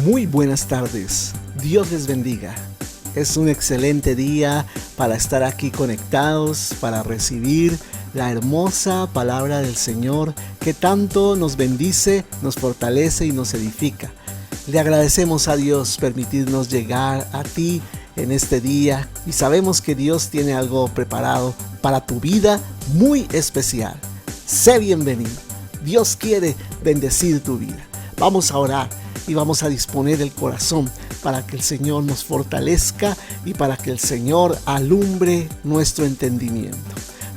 Muy buenas tardes, Dios les bendiga. Es un excelente día para estar aquí conectados, para recibir la hermosa palabra del Señor que tanto nos bendice, nos fortalece y nos edifica. Le agradecemos a Dios permitirnos llegar a ti en este día y sabemos que Dios tiene algo preparado para tu vida muy especial. Sé bienvenido. Dios quiere bendecir tu vida. Vamos a orar y vamos a disponer el corazón para que el Señor nos fortalezca y para que el Señor alumbre nuestro entendimiento.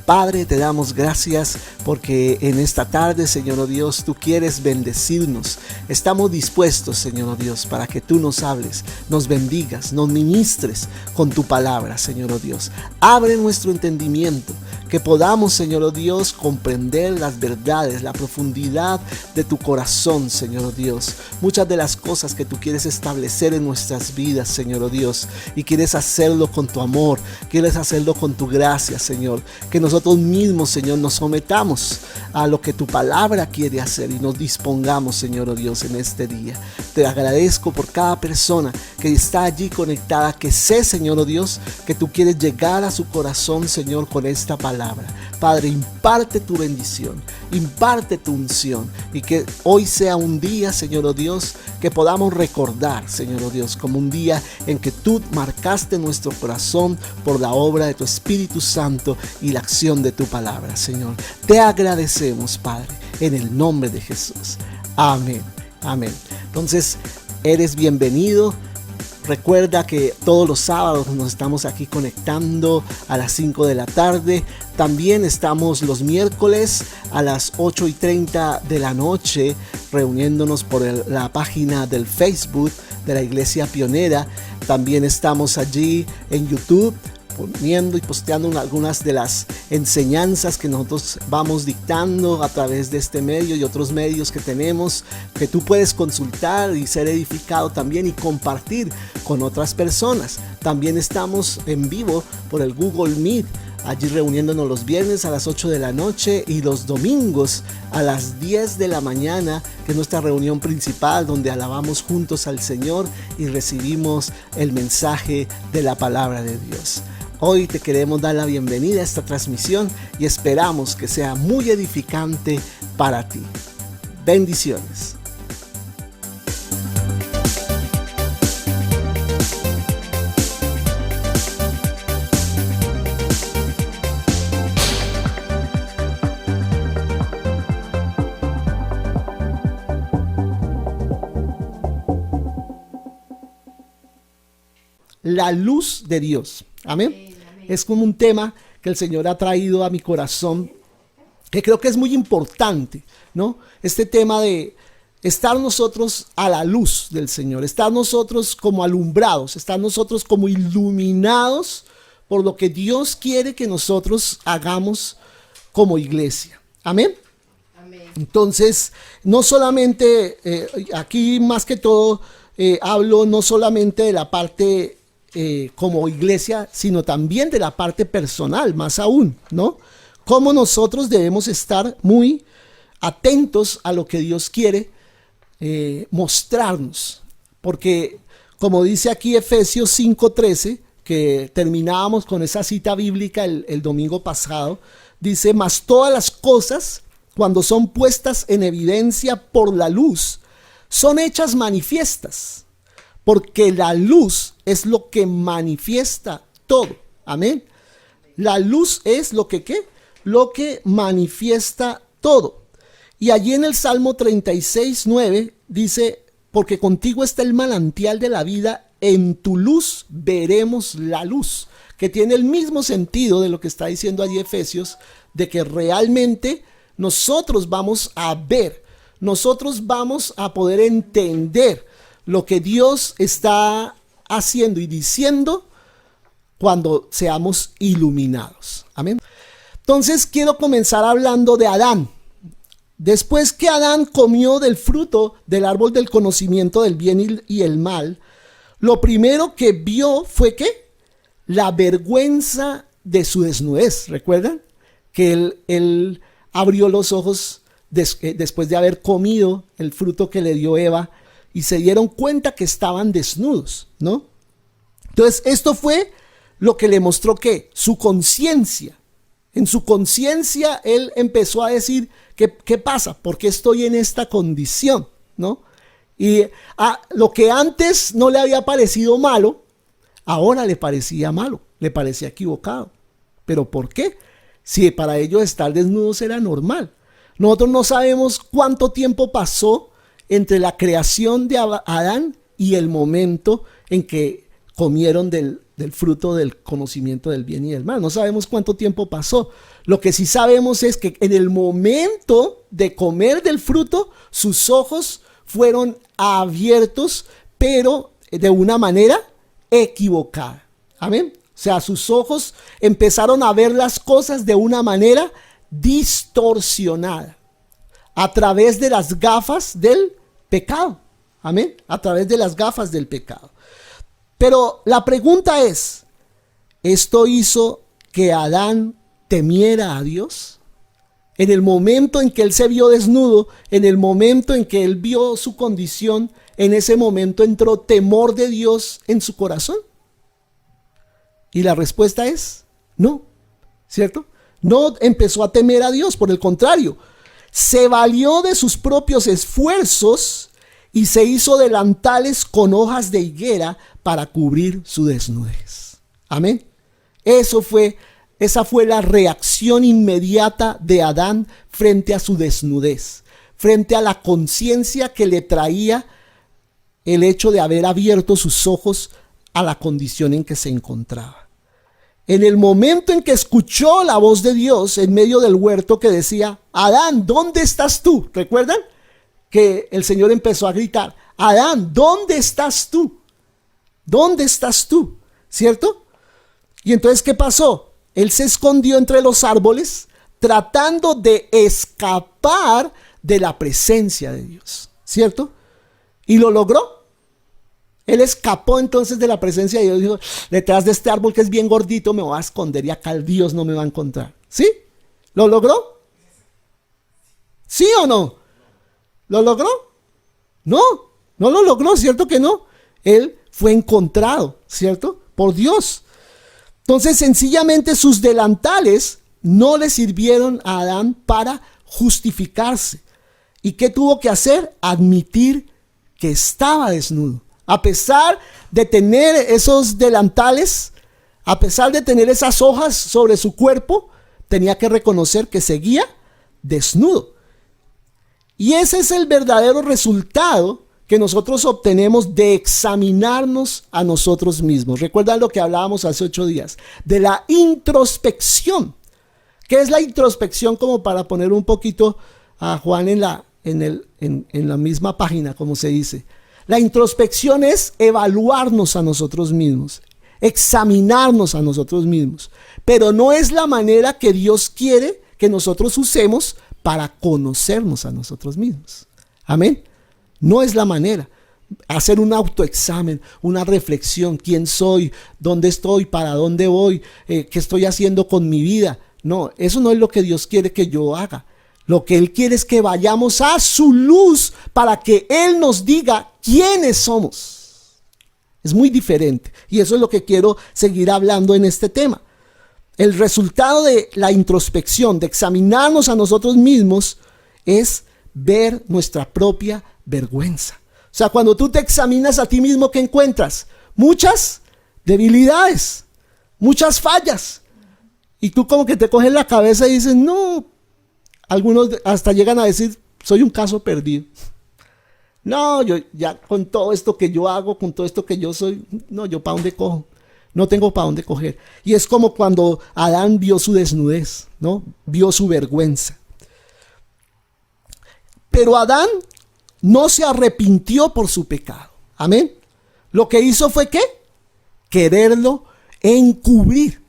Padre, te damos gracias porque en esta tarde, Señor oh Dios, tú quieres bendecirnos. Estamos dispuestos, Señor oh Dios, para que tú nos hables, nos bendigas, nos ministres con tu palabra, Señor oh Dios. Abre nuestro entendimiento, que podamos, Señor oh Dios, comprender las verdades, la profundidad de tu corazón, Señor oh Dios. Muchas de las cosas que tú quieres establecer en nuestras vidas, Señor oh Dios, y quieres hacerlo con tu amor, quieres hacerlo con tu gracia, Señor. Que nosotros mismos, Señor, nos sometamos a lo que tu palabra quiere hacer y nos dispongamos, Señor oh Dios, en este día. Te agradezco por cada persona que está allí conectada, que sé, Señor oh Dios, que tú quieres llegar a su corazón, Señor, con esta palabra. Padre, imparte tu bendición, imparte tu unción y que hoy sea un día, Señor oh Dios, que podamos recordar, Señor oh Dios, como un día en que tú marcaste nuestro corazón por la obra de tu Espíritu Santo y la acción de tu palabra, Señor. Te agradecemos, Padre, en el nombre de Jesús. Amén, amén. Entonces, eres bienvenido. Recuerda que todos los sábados nos estamos aquí conectando a las 5 de la tarde. También estamos los miércoles a las 8:30 de la noche reuniéndonos por la página del Facebook de la Iglesia Pionera. También estamos allí en YouTube poniendo y posteando algunas de las enseñanzas que nosotros vamos dictando a través de este medio y otros medios que tenemos, que tú puedes consultar y ser edificado también y compartir con otras personas. También estamos en vivo por el Google Meet, allí reuniéndonos los viernes a las 8 de la noche y los domingos a las 10 de la mañana, que es nuestra reunión principal donde alabamos juntos al Señor y recibimos el mensaje de la palabra de Dios. Hoy te queremos dar la bienvenida a esta transmisión y esperamos que sea muy edificante para ti. Bendiciones. La luz de Dios. Amén. Es como un tema que el Señor ha traído a mi corazón, que creo que es muy importante, ¿no? Este tema de estar nosotros a la luz del Señor, estar nosotros como alumbrados, estar nosotros como iluminados por lo que Dios quiere que nosotros hagamos como iglesia. Amén. Entonces, no solamente, aquí más que todo, hablo no solamente de la parte como iglesia, sino también de la parte personal, más aún, ¿no? Cómo nosotros debemos estar muy atentos a lo que Dios quiere mostrarnos. Porque, como dice aquí Efesios 5:13, que terminábamos con esa cita bíblica el domingo pasado, dice: mas todas las cosas, cuando son puestas en evidencia por la luz, son hechas manifiestas. Porque la luz es lo que manifiesta todo. Amén. La luz es lo que, ¿qué? Lo que manifiesta todo. Y allí en el Salmo 36:9 dice: porque contigo está el manantial de la vida, en tu luz veremos la luz. Que tiene el mismo sentido de lo que está diciendo allí Efesios, de que realmente nosotros vamos a ver, nosotros vamos a poder entender lo que Dios está haciendo y diciendo cuando seamos iluminados. Amén. Entonces quiero comenzar hablando de Adán. Después que Adán comió del fruto del árbol del conocimiento del bien y el mal, lo primero que vio fue ¿qué? La vergüenza de su desnudez. ¿Recuerdan? Que él abrió los ojos después de haber comido el fruto que le dio Eva y se dieron cuenta que estaban desnudos, ¿no? Entonces, esto fue lo que le mostró que su conciencia, en su conciencia, él empezó a decir, ¿qué pasa? ¿Por qué estoy en esta condición? ¿No? Y lo que antes no le había parecido malo, ahora le parecía malo, le parecía equivocado. ¿Pero por qué? Si para ellos estar desnudos era normal. Nosotros no sabemos cuánto tiempo pasó entre la creación de Adán y el momento en que comieron del fruto del conocimiento del bien y del mal. No sabemos cuánto tiempo pasó. Lo que sí sabemos es que en el momento de comer del fruto, sus ojos fueron abiertos, pero de una manera equivocada. Amén. O sea, sus ojos empezaron a ver las cosas de una manera distorsionada, a través de las gafas del pecado. Amén. A través de las gafas del pecado. Pero la pregunta es, ¿esto hizo que Adán temiera a Dios? En el momento en que él se vio desnudo, en el momento en que él vio su condición, en ese momento entró temor de Dios en su corazón. Y la respuesta es no, ¿cierto? No empezó a temer a Dios, por el contrario, se valió de sus propios esfuerzos y se hizo delantales con hojas de higuera para cubrir su desnudez. Amén. Esa fue la reacción inmediata de Adán frente a su desnudez, frente a la conciencia que le traía el hecho de haber abierto sus ojos a la condición en que se encontraba. En el momento en que escuchó la voz de Dios en medio del huerto que decía, Adán, ¿dónde estás tú? ¿Recuerdan? Que el Señor empezó a gritar, Adán, ¿dónde estás tú? ¿Dónde estás tú? ¿Cierto? Y entonces, ¿qué pasó? Él se escondió entre los árboles tratando de escapar de la presencia de Dios, ¿cierto? Y lo logró. Él escapó entonces de la presencia de Dios. Dijo, detrás de este árbol que es bien gordito me voy a esconder y acá el Dios no me va a encontrar. ¿Sí? ¿Lo logró? ¿Sí o no? ¿Lo logró? No, no lo logró, ¿cierto que no? Él fue encontrado, ¿cierto? Por Dios. Entonces, sencillamente sus delantales no le sirvieron a Adán para justificarse. ¿Y qué tuvo que hacer? Admitir que estaba desnudo. A pesar de tener esos delantales, a pesar de tener esas hojas sobre su cuerpo, tenía que reconocer que seguía desnudo. Y ese es el verdadero resultado que nosotros obtenemos de examinarnos a nosotros mismos. ¿Recuerdan lo que hablábamos hace 8 días? De la introspección. ¿Qué es la introspección? Como para poner un poquito a Juan en la misma página, como se dice. La introspección es evaluarnos a nosotros mismos, examinarnos a nosotros mismos. Pero no es la manera que Dios quiere que nosotros usemos para conocernos a nosotros mismos. Amén. No es la manera. Hacer un autoexamen, una reflexión. ¿Quién soy? ¿Dónde estoy? ¿Para dónde voy? ¿Qué estoy haciendo con mi vida? No, eso no es lo que Dios quiere que yo haga. Lo que Él quiere es que vayamos a su luz para que Él nos diga quiénes somos. Es muy diferente. Y eso es lo que quiero seguir hablando en este tema. El resultado de la introspección, de examinarnos a nosotros mismos, es ver nuestra propia vergüenza. O sea, cuando tú te examinas a ti mismo, ¿qué encuentras? Muchas debilidades, muchas fallas. Y tú como que te coges la cabeza y dices, no. Algunos hasta llegan a decir, soy un caso perdido. No, yo ya con todo esto que yo hago, con todo esto que yo soy, no, yo ¿para dónde cojo? No tengo para dónde coger. Y es como cuando Adán vio su desnudez, ¿no? Vio su vergüenza. Pero Adán no se arrepintió por su pecado. Amén. Lo que hizo fue ¿qué? Quererlo encubrir.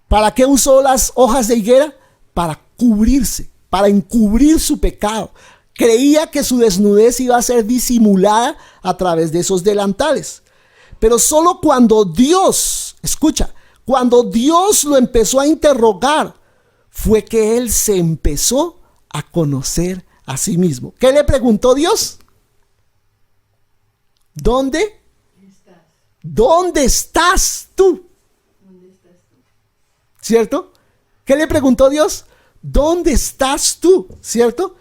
¿Para qué usó las hojas de higuera? Para cubrirse, para encubrir su pecado. Creía que su desnudez iba a ser disimulada a través de esos delantales. Pero solo cuando Dios, escucha, cuando Dios lo empezó a interrogar, fue que él se empezó a conocer a sí mismo. ¿Qué le preguntó Dios? ¿Dónde? ¿Dónde estás tú? ¿Cierto? ¿Qué le preguntó Dios? ¿Dónde estás tú? ¿Cierto?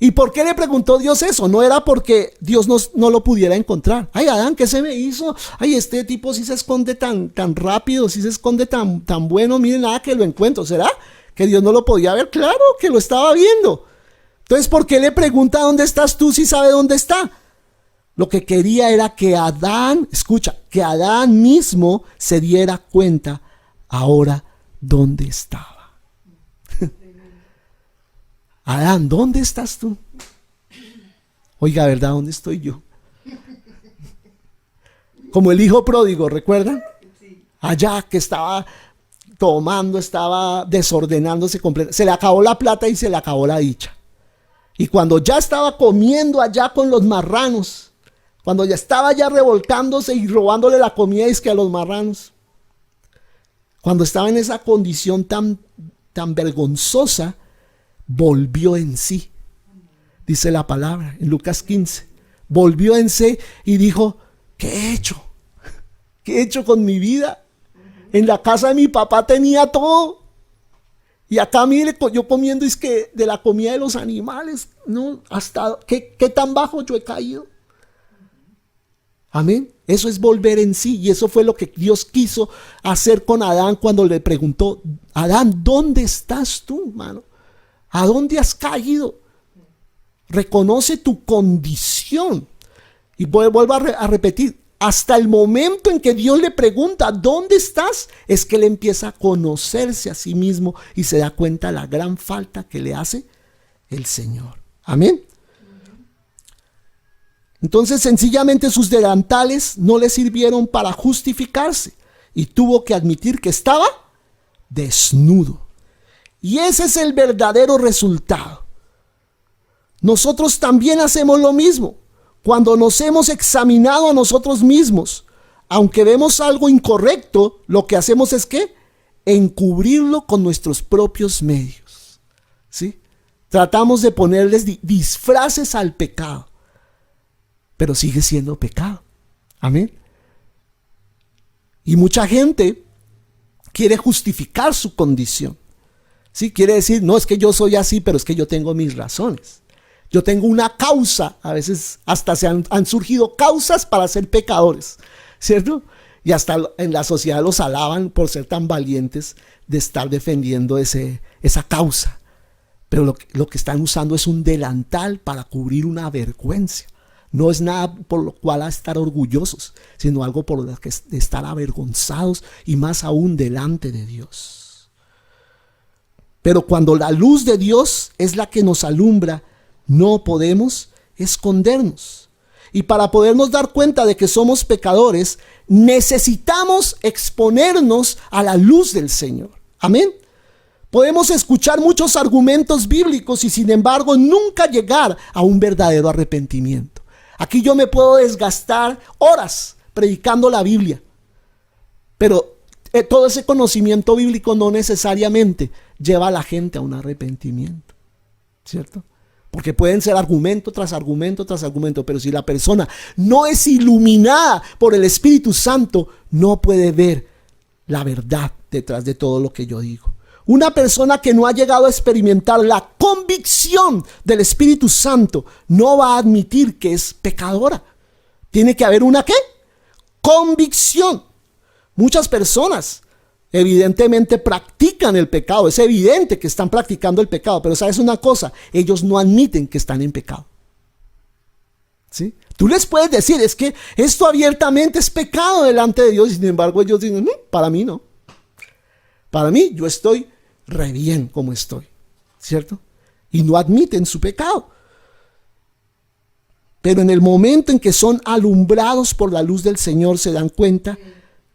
¿Y por qué le preguntó Dios eso? No era porque Dios no lo pudiera encontrar. Ay, Adán, ¿qué se me hizo? Ay, este tipo sí se esconde tan rápido, sí se esconde tan bueno. Miren, nada que lo encuentro. ¿Será que Dios no lo podía ver? Claro que lo estaba viendo. Entonces, ¿por qué le pregunta dónde estás tú si sabe dónde está? Lo que quería era que Adán, escucha, que Adán mismo se diera cuenta ahora dónde estaba. Adán, ¿dónde estás tú? Oiga, ¿verdad? ¿Dónde estoy yo? Como el hijo pródigo, ¿recuerdan? Allá que estaba tomando, estaba desordenándose completamente. Se le acabó la plata y se le acabó la dicha. Y cuando ya estaba comiendo allá con los marranos, cuando ya estaba ya revolcándose y robándole la comida a los marranos, cuando estaba en esa condición tan vergonzosa, volvió en sí, dice la palabra en Lucas 15. Volvió en sí y dijo: ¿qué he hecho? ¿Qué he hecho con mi vida? En la casa de mi papá tenía todo, y acá mire, yo comiendo es que de la comida de los animales, ¿no? Hasta qué tan bajo yo he caído. Amén. Eso es volver en sí, y eso fue lo que Dios quiso hacer con Adán cuando le preguntó: Adán, ¿dónde estás tú, hermano? ¿A dónde has caído? Reconoce tu condición. Y vuelvo a repetir, hasta el momento en que Dios le pregunta ¿dónde estás? Es que él empieza a conocerse a sí mismo y se da cuenta de la gran falta que le hace el Señor. Amén. Entonces sencillamente sus delantales no le sirvieron para justificarse y tuvo que admitir que estaba desnudo. Y ese es el verdadero resultado. Nosotros también hacemos lo mismo. Cuando nos hemos examinado a nosotros mismos, aunque vemos algo incorrecto, lo que hacemos es ¿qué? Encubrirlo con nuestros propios medios. ¿Sí? Tratamos de ponerles disfraces al pecado, pero sigue siendo pecado. Amén. Y mucha gente quiere justificar su condición. Sí, quiere decir, no, es que yo soy así, pero es que yo tengo mis razones. Yo tengo una causa. A veces hasta han surgido causas para ser pecadores, ¿cierto? Y hasta en la sociedad los alaban por ser tan valientes de estar defendiendo esa causa. Pero lo que están usando es un delantal para cubrir una vergüenza. No es nada por lo cual estar orgullosos, sino algo por lo que estar avergonzados, y más aún delante de Dios. Pero cuando la luz de Dios es la que nos alumbra, no podemos escondernos. Y para podernos dar cuenta de que somos pecadores, necesitamos exponernos a la luz del Señor. Amén. Podemos escuchar muchos argumentos bíblicos y sin embargo nunca llegar a un verdadero arrepentimiento. Aquí yo me puedo desgastar horas predicando la Biblia, pero todo ese conocimiento bíblico no necesariamente lleva a la gente a un arrepentimiento, ¿cierto? Porque pueden ser argumento tras argumento tras argumento, pero si la persona no es iluminada por el Espíritu Santo, no puede ver la verdad detrás de todo lo que yo digo. Una persona que no ha llegado a experimentar la convicción del Espíritu Santo no va a admitir que es pecadora. Tiene que haber una ¿qué? Convicción. Muchas personas evidentemente practican el pecado. Es evidente que están practicando el pecado, pero ¿sabes una cosa? Ellos no admiten que están en pecado. ¿Sí? Tú les puedes decir, es que esto abiertamente es pecado delante de Dios, y sin embargo ellos dicen, no, para mí no. Para mí yo estoy re bien como estoy, ¿cierto? Y no admiten su pecado. Pero en el momento en que son alumbrados por la luz del Señor, se dan cuenta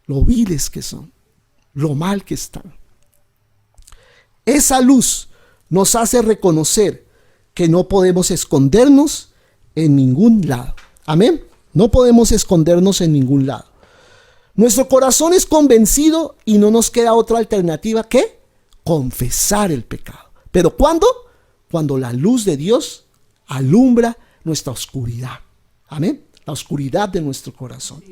lo viles que son, lo mal que están. Esa luz nos hace reconocer que no podemos escondernos en ningún lado. Amén. No podemos escondernos en ningún lado. Nuestro corazón es convencido y no nos queda otra alternativa que confesar el pecado. ¿Pero cuándo? Cuando la luz de Dios alumbra nuestra oscuridad. Amén. la oscuridad de nuestro corazón.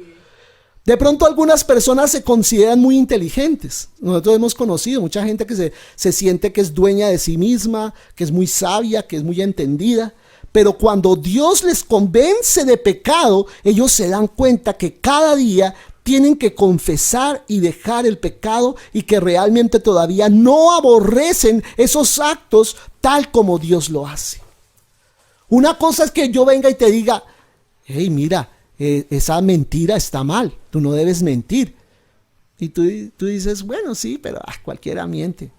De pronto algunas personas se consideran muy inteligentes. Nosotros hemos conocido mucha gente que se siente que es dueña de sí misma, que es muy sabia, que es muy entendida. Pero cuando Dios les convence de pecado, ellos se dan cuenta que cada día tienen que confesar y dejar el pecado y que realmente todavía no aborrecen esos actos tal como Dios lo hace. Una cosa es que yo venga y te diga, hey, mira, esa mentira está mal, tú no debes mentir. Y tú dices, bueno, sí, pero cualquiera miente.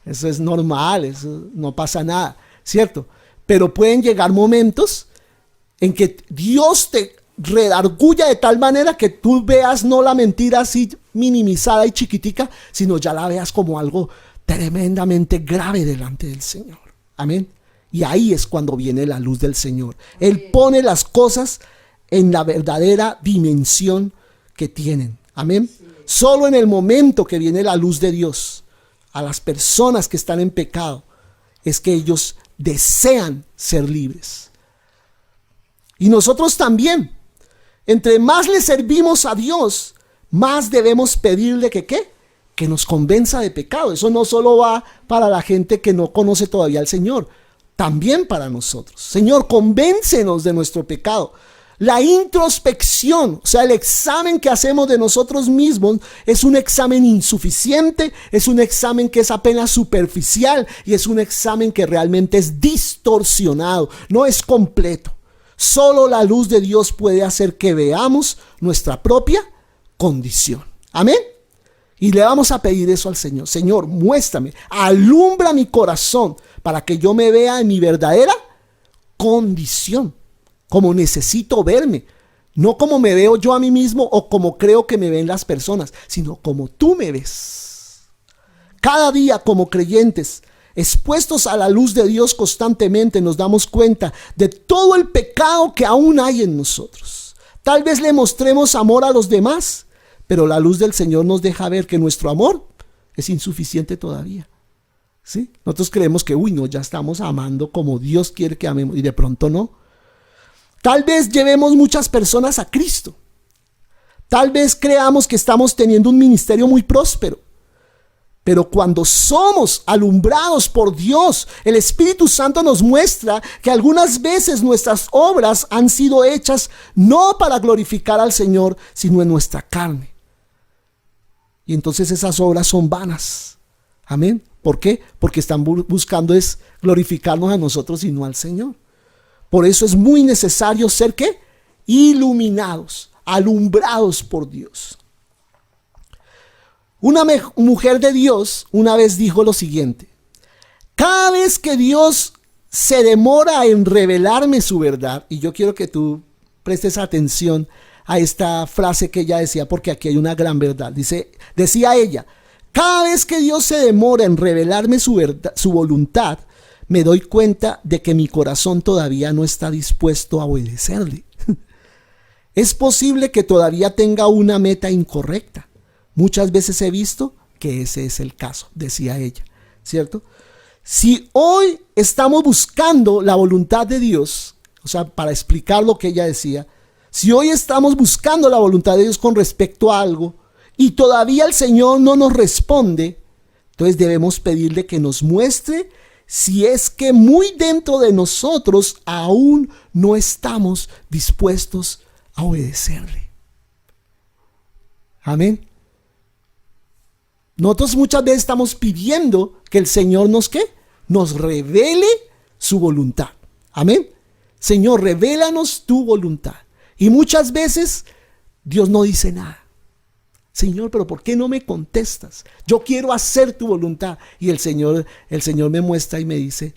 Eso es normal, eso no pasa nada, ¿cierto? Pero pueden llegar momentos en que Dios te redarguya de tal manera que tú veas no la mentira así minimizada y chiquitica, sino ya la veas como algo tremendamente grave delante del Señor. Amén. Y ahí es cuando viene la luz del Señor. Él pone las cosas en la verdadera dimensión que tienen. Amén. Sí. Solo en el momento que viene la luz de Dios a las personas que están en pecado es que ellos desean ser libres. Y nosotros también, entre más le servimos a Dios, más debemos pedirle que ¿qué? Que nos convenza de pecado. Eso no solo va para la gente que no conoce todavía al Señor, también para nosotros. Señor, convéncenos de nuestro pecado. La introspección, o sea, el examen que hacemos de nosotros mismos es un examen insuficiente, es un examen que es apenas superficial y es un examen que realmente es distorsionado, no es completo. Solo la luz de Dios puede hacer que veamos nuestra propia condición. Amén. Y le vamos a pedir eso al Señor. Señor, muéstrame, alumbra mi corazón para que yo me vea en mi verdadera condición. Como necesito verme, no como me veo yo a mí mismo o como creo que me ven las personas, sino como tú me ves. Cada día como creyentes, expuestos a la luz de Dios constantemente, nos damos cuenta de todo el pecado que aún hay en nosotros. Tal vez le mostremos amor a los demás, pero la luz del Señor nos deja ver que nuestro amor es insuficiente todavía. ¿Sí? Nosotros creemos que, no, ya estamos amando como Dios quiere que amemos, y de pronto no. Tal vez llevemos muchas personas a Cristo. Tal vez creamos que estamos teniendo un ministerio muy próspero. Pero cuando somos alumbrados por Dios, el Espíritu Santo nos muestra que algunas veces nuestras obras han sido hechas no para glorificar al Señor, sino en nuestra carne. Y entonces esas obras son vanas. Amén. ¿Por qué? Porque están buscando es glorificarnos a nosotros y no al Señor. Por eso es muy necesario ser ¿qué? Iluminados, alumbrados por Dios. Una mujer de Dios una vez dijo lo siguiente: cada vez que Dios se demora en revelarme su verdad, y yo quiero que tú prestes atención a esta frase que ella decía, porque aquí hay una gran verdad. Decía ella, cada vez que Dios se demora en revelarme su verdad, su voluntad, me doy cuenta de que mi corazón todavía no está dispuesto a obedecerle. Es posible que todavía tenga una meta incorrecta. Muchas veces he visto que ese es el caso, decía ella, ¿cierto? Si hoy estamos buscando la voluntad de Dios, o sea, para explicar lo que ella decía, si hoy estamos buscando la voluntad de Dios con respecto a algo y todavía el Señor no nos responde, entonces debemos pedirle que nos muestre si es que muy dentro de nosotros aún no estamos dispuestos a obedecerle. Amén. Nosotros muchas veces estamos pidiendo que el Señor nos revele su voluntad. Amén. Señor, revélanos tu voluntad. Y muchas veces Dios no dice nada. Señor, pero ¿por qué no me contestas? Yo quiero hacer tu voluntad. Y el Señor me muestra y me dice,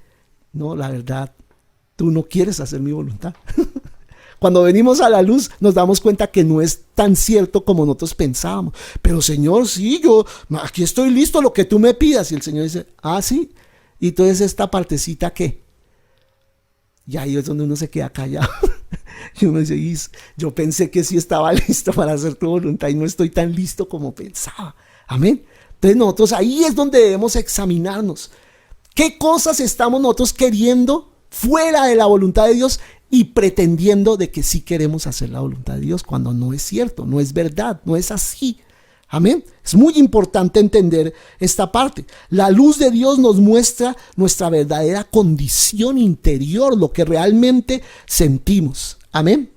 no, la verdad, tú no quieres hacer mi voluntad. Cuando venimos a la luz nos damos cuenta que no es tan cierto como nosotros pensábamos. Pero Señor, sí, yo aquí estoy listo, lo que tú me pidas. Y el Señor dice, sí. Y entonces esta partecita, ¿qué? Y ahí es donde uno se queda callado. Y uno dice, yo pensé que sí estaba listo para hacer tu voluntad y no estoy tan listo como pensaba. Amén. Entonces nosotros ahí es donde debemos examinarnos. ¿Qué cosas estamos nosotros queriendo fuera de la voluntad de Dios y pretendiendo de que sí queremos hacer la voluntad de Dios cuando no es cierto, no es verdad, no es así. Amén. Es muy importante entender esta parte. La luz de Dios nos muestra nuestra verdadera condición interior, lo que realmente sentimos. Amén.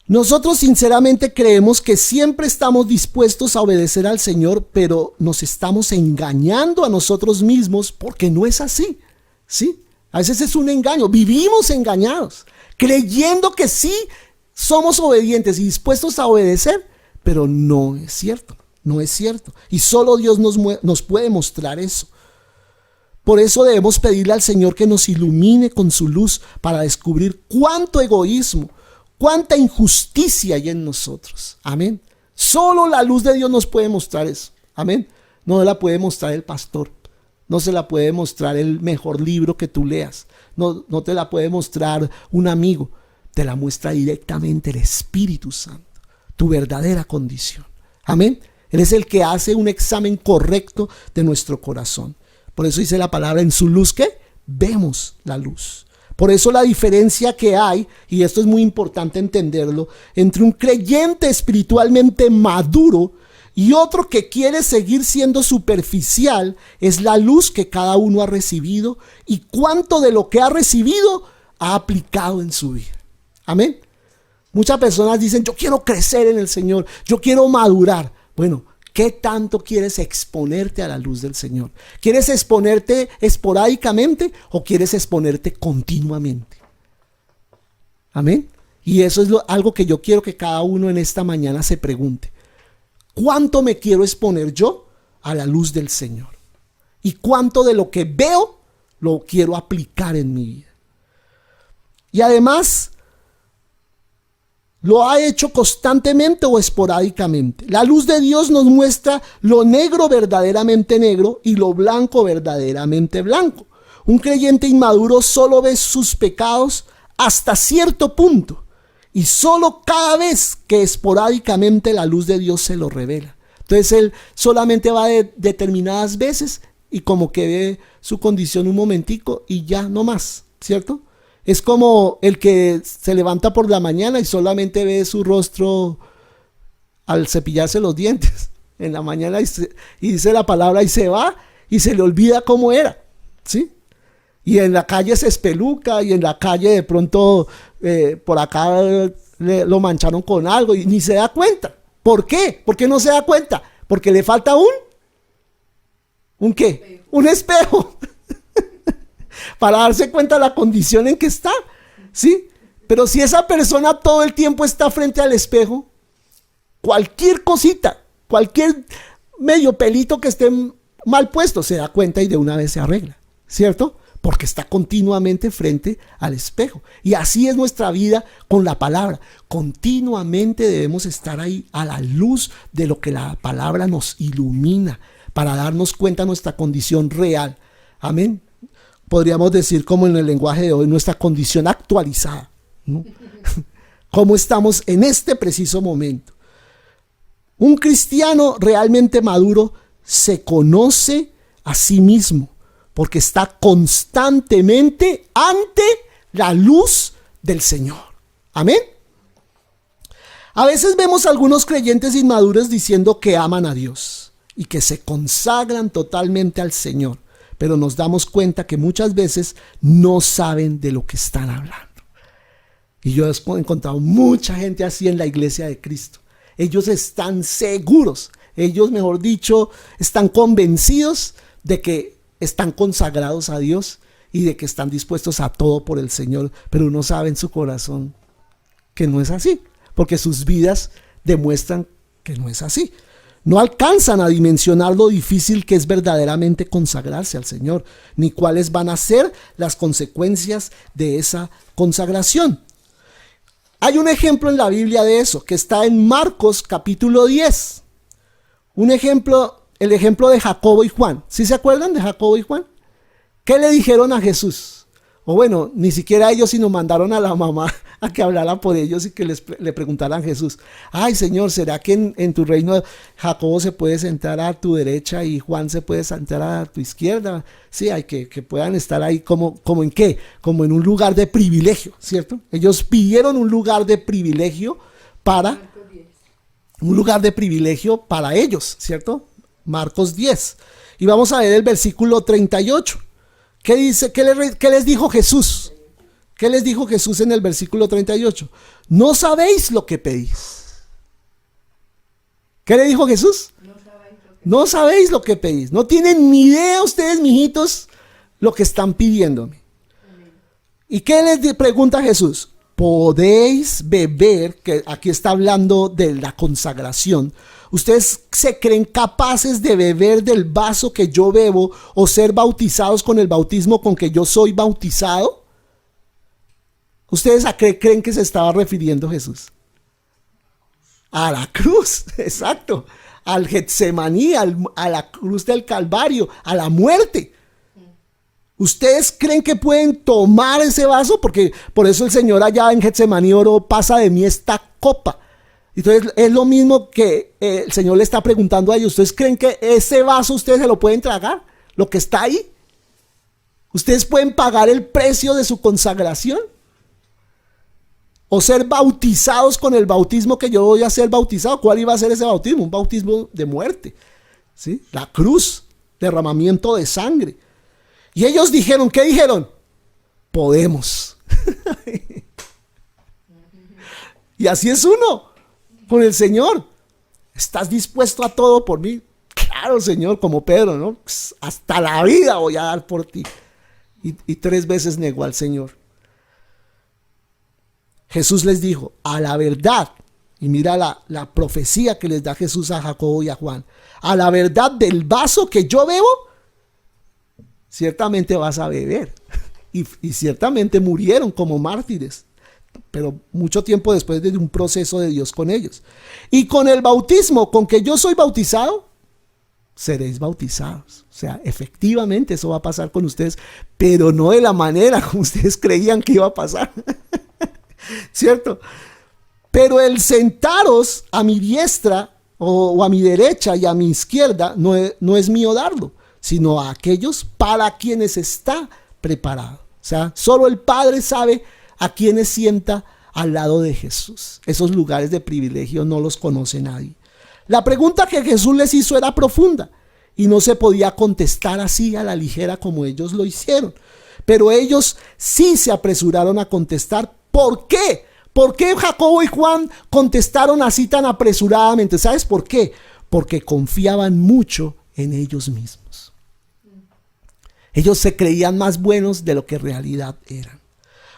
Nosotros sinceramente creemos que siempre estamos dispuestos a obedecer al Señor, pero nos estamos engañando a nosotros mismos porque no es así. ¿Sí? A veces es un engaño. Vivimos engañados, creyendo que sí somos obedientes y dispuestos a obedecer, pero no es cierto, no es cierto. Y solo Dios nos puede mostrar eso. Por eso debemos pedirle al Señor que nos ilumine con su luz para descubrir cuánto egoísmo, cuánta injusticia hay en nosotros. Amén. Solo la luz de Dios nos puede mostrar eso. Amén. No la puede mostrar el pastor. No se la puede mostrar el mejor libro que tú leas. No te la puede mostrar un amigo. Te la muestra directamente el Espíritu Santo. Tu verdadera condición. Amén. Él es el que hace un examen correcto de nuestro corazón. Por eso dice la palabra, en su luz, ¿qué? Vemos la luz. Por eso la diferencia que hay, y esto es muy importante entenderlo, entre un creyente espiritualmente maduro y otro que quiere seguir siendo superficial, es la luz que cada uno ha recibido y cuánto de lo que ha recibido ha aplicado en su vida. Amén. Muchas personas dicen, yo quiero crecer en el Señor, yo quiero madurar. Bueno, ¿qué tanto quieres exponerte a la luz del Señor? ¿Quieres exponerte esporádicamente o quieres exponerte continuamente? Amén. Y eso es algo que yo quiero que cada uno en esta mañana se pregunte. ¿Cuánto me quiero exponer yo a la luz del Señor? ¿Y cuánto de lo que veo lo quiero aplicar en mi vida? Y además, ¿lo ha hecho constantemente o esporádicamente? La luz de Dios nos muestra lo negro verdaderamente negro y lo blanco verdaderamente blanco. Un creyente inmaduro solo ve sus pecados hasta cierto punto y solo cada vez que esporádicamente la luz de Dios se lo revela. Entonces él solamente va de determinadas veces y como que ve su condición un momentico y ya no más, ¿cierto? Es como el que se levanta por la mañana y solamente ve su rostro al cepillarse los dientes en la mañana y dice la palabra y se va y se le olvida cómo era, ¿sí? Y en la calle se espeluca y en la calle de pronto por acá lo mancharon con algo y ni se da cuenta. ¿Por qué? ¿Por qué no se da cuenta? Porque le falta ¿un qué? Un espejo. Para darse cuenta de la condición en que está, ¿sí? Pero si esa persona todo el tiempo está frente al espejo, cualquier cosita, cualquier medio pelito que esté mal puesto, se da cuenta y de una vez se arregla, ¿cierto? Porque está continuamente frente al espejo. Y así es nuestra vida con la palabra. Continuamente debemos estar ahí a la luz de lo que la palabra nos ilumina para darnos cuenta de nuestra condición real. Amén. Podríamos decir como en el lenguaje de hoy, nuestra condición actualizada, ¿no? Cómo estamos en este preciso momento. Un cristiano realmente maduro se conoce a sí mismo porque está constantemente ante la luz del Señor. Amén. A veces vemos a algunos creyentes inmaduros diciendo que aman a Dios y que se consagran totalmente al Señor. Pero nos damos cuenta que muchas veces no saben de lo que están hablando. Y yo he encontrado mucha gente así en la iglesia de Cristo. Ellos están seguros, ellos, mejor dicho, están convencidos de que están consagrados a Dios y de que están dispuestos a todo por el Señor, pero no saben en su corazón que no es así, porque sus vidas demuestran que no es así. No alcanzan a dimensionar lo difícil que es verdaderamente consagrarse al Señor, ni cuáles van a ser las consecuencias de esa consagración. Hay un ejemplo en la Biblia de eso, que está en Marcos capítulo 10. Un ejemplo, el ejemplo de Jacobo y Juan. ¿Sí se acuerdan de Jacobo y Juan? ¿Qué le dijeron a Jesús? O bueno, ni siquiera ellos, sino mandaron a la mamá a que hablara por ellos y que le preguntaran a Jesús: ay, Señor, ¿será que en tu reino Jacobo se puede sentar a tu derecha y Juan se puede sentar a tu izquierda? Sí, hay que puedan estar ahí como en qué, como en un lugar de privilegio, ¿cierto? Ellos pidieron un lugar de privilegio para ellos, ¿cierto? Marcos 10. Y vamos a ver el versículo 38. ¿Qué dice? ¿Qué les dijo Jesús? ¿Qué les dijo Jesús en el versículo 38? No sabéis lo que pedís. ¿Qué le dijo Jesús? No sabéis lo que pedís. No tienen ni idea ustedes, mijitos, lo que están pidiéndome. ¿Y qué les pregunta Jesús? ¿Podéis beber? Que aquí está hablando de la consagración. ¿Ustedes se creen capaces de beber del vaso que yo bebo o ser bautizados con el bautismo con que yo soy bautizado? ¿Ustedes a qué creen que se estaba refiriendo Jesús? A la cruz, exacto. Al Getsemaní, a la cruz del Calvario, a la muerte. ¿Ustedes creen que pueden tomar ese vaso? Porque por eso el Señor allá en Getsemaní oró: pasa de mí esta copa. Entonces es lo mismo que el Señor le está preguntando a ellos. ¿Ustedes creen que ese vaso ustedes se lo pueden tragar? Lo que está ahí. ¿Ustedes pueden pagar el precio de su consagración? ¿O ser bautizados con el bautismo que yo voy a ser bautizado? ¿Cuál iba a ser ese bautismo? Un bautismo de muerte, ¿sí? La cruz, derramamiento de sangre. Y ellos dijeron, ¿qué dijeron? Podemos. Y así es uno con el Señor. ¿Estás dispuesto a todo por mí? Claro, Señor, como Pedro, ¿no? Hasta la vida voy a dar por ti. Y 3 veces negó al Señor. Jesús les dijo: a la verdad, y mira la profecía que les da Jesús a Jacobo y a Juan: a la verdad del vaso que yo bebo, ciertamente vas a beber. Y ciertamente murieron como mártires, pero mucho tiempo después de un proceso de Dios con ellos. Y con el bautismo con que yo soy bautizado, seréis bautizados. O sea, efectivamente eso va a pasar con ustedes, pero no de la manera como ustedes creían que iba a pasar. ¿Cierto? Pero el sentaros a mi diestra o a mi derecha y a mi izquierda no es mío darlo, sino a aquellos para quienes está preparado. O sea, solo el Padre sabe a quienes sienta al lado de Jesús. Esos lugares de privilegio no los conoce nadie. La pregunta que Jesús les hizo era profunda y no se podía contestar así a la ligera como ellos lo hicieron. Pero ellos sí se apresuraron a contestar. ¿Por qué? ¿Por qué Jacobo y Juan contestaron así tan apresuradamente? ¿Sabes por qué? Porque confiaban mucho en ellos mismos. Ellos se creían más buenos de lo que en realidad eran.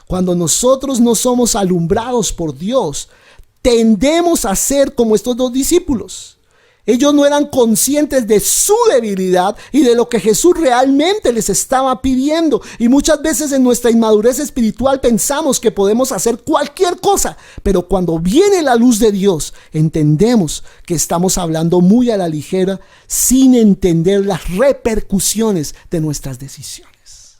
Cuando nosotros no somos alumbrados por Dios, tendemos a ser como estos 2 discípulos. Ellos no eran conscientes de su debilidad y de lo que Jesús realmente les estaba pidiendo. Y muchas veces en nuestra inmadurez espiritual pensamos que podemos hacer cualquier cosa. Pero cuando viene la luz de Dios, entendemos que estamos hablando muy a la ligera, sin entender las repercusiones de nuestras decisiones.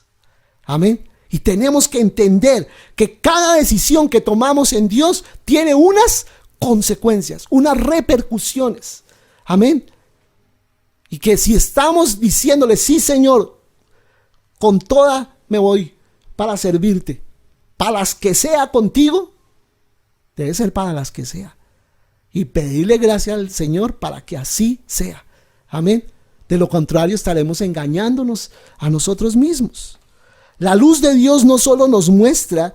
Amén. Y tenemos que entender que cada decisión que tomamos en Dios tiene unas consecuencias, unas repercusiones. Amén. Y que si estamos diciéndole: sí, Señor, con toda me voy para servirte, para las que sea contigo, debe ser para las que sea. Y pedirle gracias al Señor para que así sea. Amén. De lo contrario estaremos engañándonos a nosotros mismos. La luz de Dios no solo nos muestra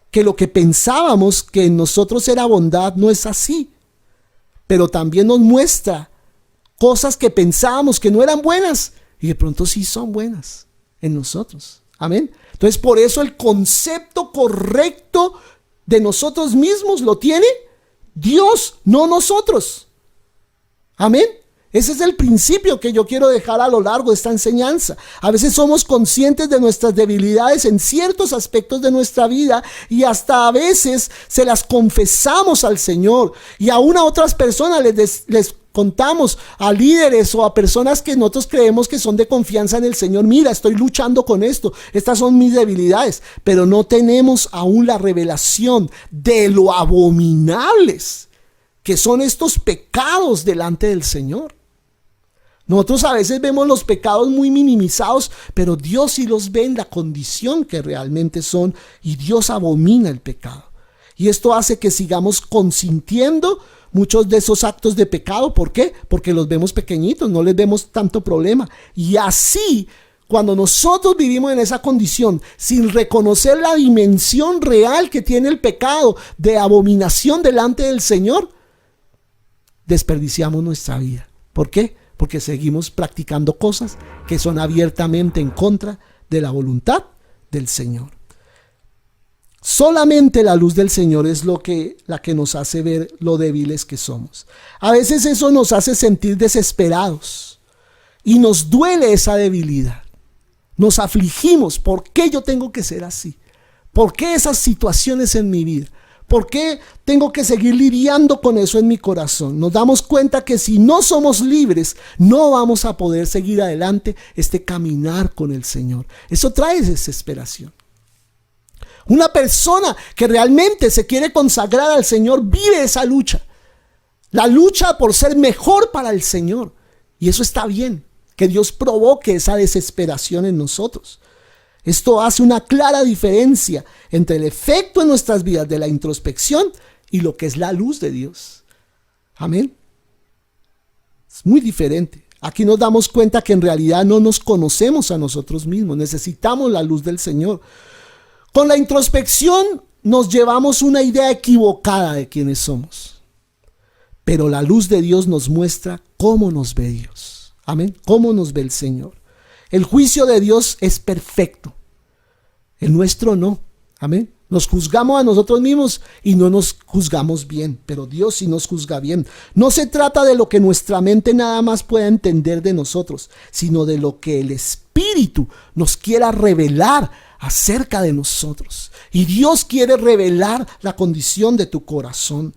que lo que pensábamos que en nosotros era bondad no es así, pero también nos muestra cosas que pensábamos que no eran buenas y de pronto sí son buenas en nosotros. Amén. Entonces, por eso el concepto correcto de nosotros mismos lo tiene Dios, no nosotros. Amén. Ese es el principio que yo quiero dejar a lo largo de esta enseñanza. A veces somos conscientes de nuestras debilidades en ciertos aspectos de nuestra vida y hasta a veces se las confesamos al Señor y aún a otras personas les contamos a líderes o a personas que nosotros creemos que son de confianza en el Señor. Mira, estoy luchando con esto, estas son mis debilidades, pero no tenemos aún la revelación de lo abominables que son estos pecados delante del Señor. Nosotros a veces vemos los pecados muy minimizados, pero Dios sí los ve en la condición que realmente son, y Dios abomina el pecado. Y esto hace que sigamos consintiendo muchos de esos actos de pecado. ¿Por qué? Porque los vemos pequeñitos, no les vemos tanto problema. Y así, cuando nosotros vivimos en esa condición, sin reconocer la dimensión real que tiene el pecado de abominación delante del Señor, desperdiciamos nuestra vida. ¿Por qué? Porque seguimos practicando cosas que son abiertamente en contra de la voluntad del Señor. Solamente la luz del Señor es la que nos hace ver lo débiles que somos. A veces eso nos hace sentir desesperados y nos duele esa debilidad. Nos afligimos. ¿Por qué yo tengo que ser así? ¿Por qué esas situaciones en mi vida? ¿Por qué tengo que seguir lidiando con eso en mi corazón? Nos damos cuenta que si no somos libres, no vamos a poder seguir adelante este caminar con el Señor. Eso trae desesperación. Una persona que realmente se quiere consagrar al Señor vive esa lucha. La lucha por ser mejor para el Señor. Y eso está bien, que Dios provoque esa desesperación en nosotros. Esto hace una clara diferencia entre el efecto en nuestras vidas de la introspección y lo que es la luz de Dios. Amén. Es muy diferente. Aquí nos damos cuenta que en realidad no nos conocemos a nosotros mismos. Necesitamos la luz del Señor. Con la introspección nos llevamos una idea equivocada de quiénes somos. Pero la luz de Dios nos muestra cómo nos ve Dios. Amén. Cómo nos ve el Señor. El juicio de Dios es perfecto. El nuestro no. Amén. Nos juzgamos a nosotros mismos y no nos juzgamos bien, pero Dios sí nos juzga bien. No se trata de lo que nuestra mente nada más pueda entender de nosotros, sino de lo que el Espíritu nos quiera revelar acerca de nosotros. Y Dios quiere revelar la condición de tu corazón.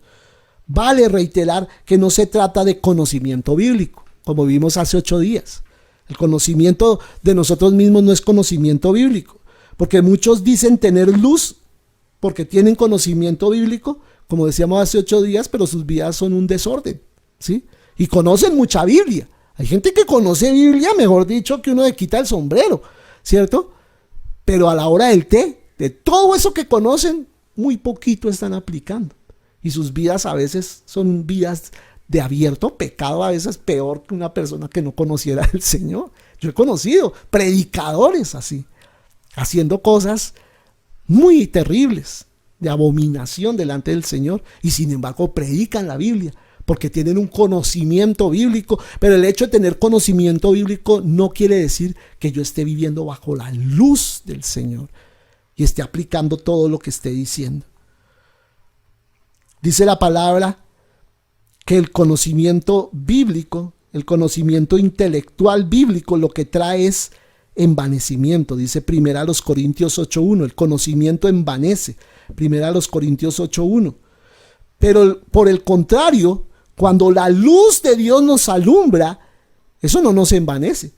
Vale reiterar que no se trata de conocimiento bíblico, como vimos hace 8 días. El conocimiento de nosotros mismos no es conocimiento bíblico. Porque muchos dicen tener luz porque tienen conocimiento bíblico, como decíamos hace 8 días, pero sus vidas son un desorden, ¿sí? Y conocen mucha Biblia. Hay gente que conoce Biblia, mejor dicho, que uno le quita el sombrero, ¿cierto? Pero a la hora del té, de todo eso que conocen, muy poquito están aplicando. Y sus vidas a veces son vidas de abierto pecado, a veces peor que una persona que no conociera al Señor. Yo he conocido predicadores así, haciendo cosas muy terribles, de abominación delante del Señor, y sin embargo predican la Biblia, porque tienen un conocimiento bíblico. Pero el hecho de tener conocimiento bíblico no quiere decir que yo esté viviendo bajo la luz del Señor y esté aplicando todo lo que esté diciendo. Dice la palabra que el conocimiento bíblico, el conocimiento intelectual bíblico, lo que trae es envanecimiento. Dice 1 Corintios 8:1, el conocimiento envanece. 1 Corintios 8:1. Pero por el contrario, cuando la luz de Dios nos alumbra, eso no nos envanece,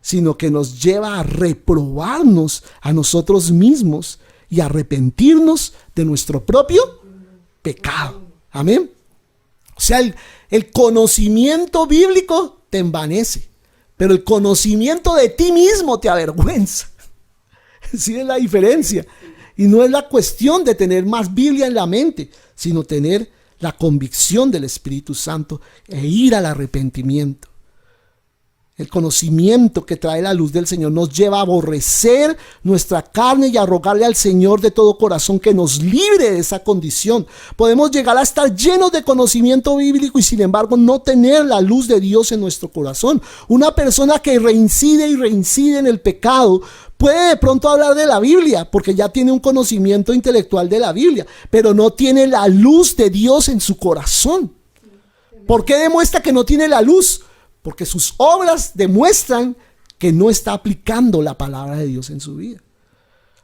sino que nos lleva a reprobarnos a nosotros mismos y arrepentirnos de nuestro propio pecado. Amén. O sea, el conocimiento bíblico te envanece, pero el conocimiento de ti mismo te avergüenza. ¿Sí es la diferencia? Y no es la cuestión de tener más Biblia en la mente, sino tener la convicción del Espíritu Santo e ir al arrepentimiento. El conocimiento que trae la luz del Señor nos lleva a aborrecer nuestra carne y a rogarle al Señor de todo corazón que nos libre de esa condición. Podemos llegar a estar llenos de conocimiento bíblico y sin embargo no tener la luz de Dios en nuestro corazón. Una persona que reincide y reincide en el pecado puede de pronto hablar de la Biblia porque ya tiene un conocimiento intelectual de la Biblia, pero no tiene la luz de Dios en su corazón. ¿Por qué demuestra que no tiene la luz? Porque sus obras demuestran que no está aplicando la palabra de Dios en su vida.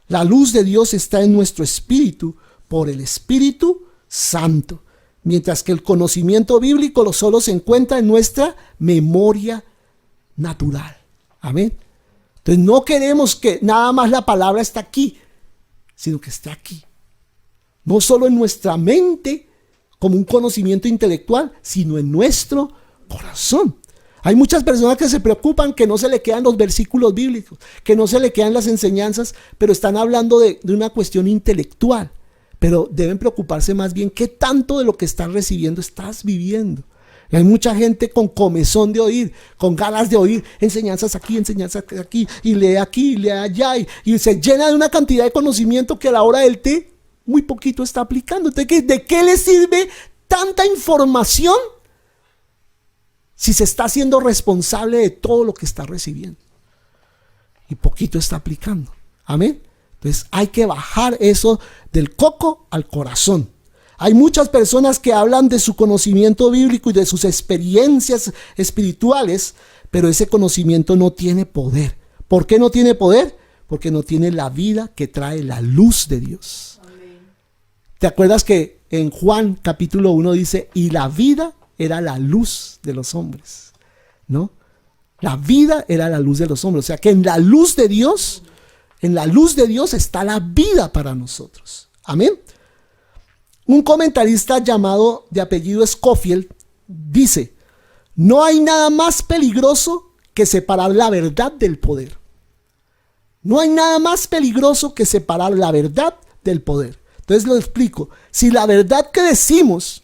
La luz de Dios está en nuestro espíritu por el Espíritu Santo. Mientras que el conocimiento bíblico solo se encuentra en nuestra memoria natural. Amén. Entonces no queremos que nada más la palabra esté aquí, sino que esté aquí. No solo en nuestra mente como un conocimiento intelectual, sino en nuestro corazón. Hay muchas personas que se preocupan que no se le quedan los versículos bíblicos, que no se le quedan las enseñanzas, pero están hablando de una cuestión intelectual. Pero deben preocuparse más bien qué tanto de lo que estás recibiendo estás viviendo. Y hay mucha gente con comezón de oír, con ganas de oír enseñanzas aquí, y lee aquí, y lee allá, y se llena de una cantidad de conocimiento que a la hora del té muy poquito está aplicando. Entonces, ¿de qué le sirve tanta información si se está haciendo responsable de todo lo que está recibiendo? Y poquito está aplicando. Amén. Entonces hay que bajar eso del coco al corazón. Hay muchas personas que hablan de su conocimiento bíblico y de sus experiencias espirituales, pero ese conocimiento no tiene poder. ¿Por qué no tiene poder? Porque no tiene la vida que trae la luz de Dios. Amén. ¿Te acuerdas que en Juan capítulo 1 dice, y la vida era la luz de los hombres? ¿No? La vida era la luz de los hombres. O sea que en la luz de Dios está la vida para nosotros. Amén. Un comentarista llamado de apellido Scofield dice, no hay nada más peligroso que separar la verdad del poder. No hay nada más peligroso que separar la verdad del poder. Entonces lo explico. Si la verdad que decimos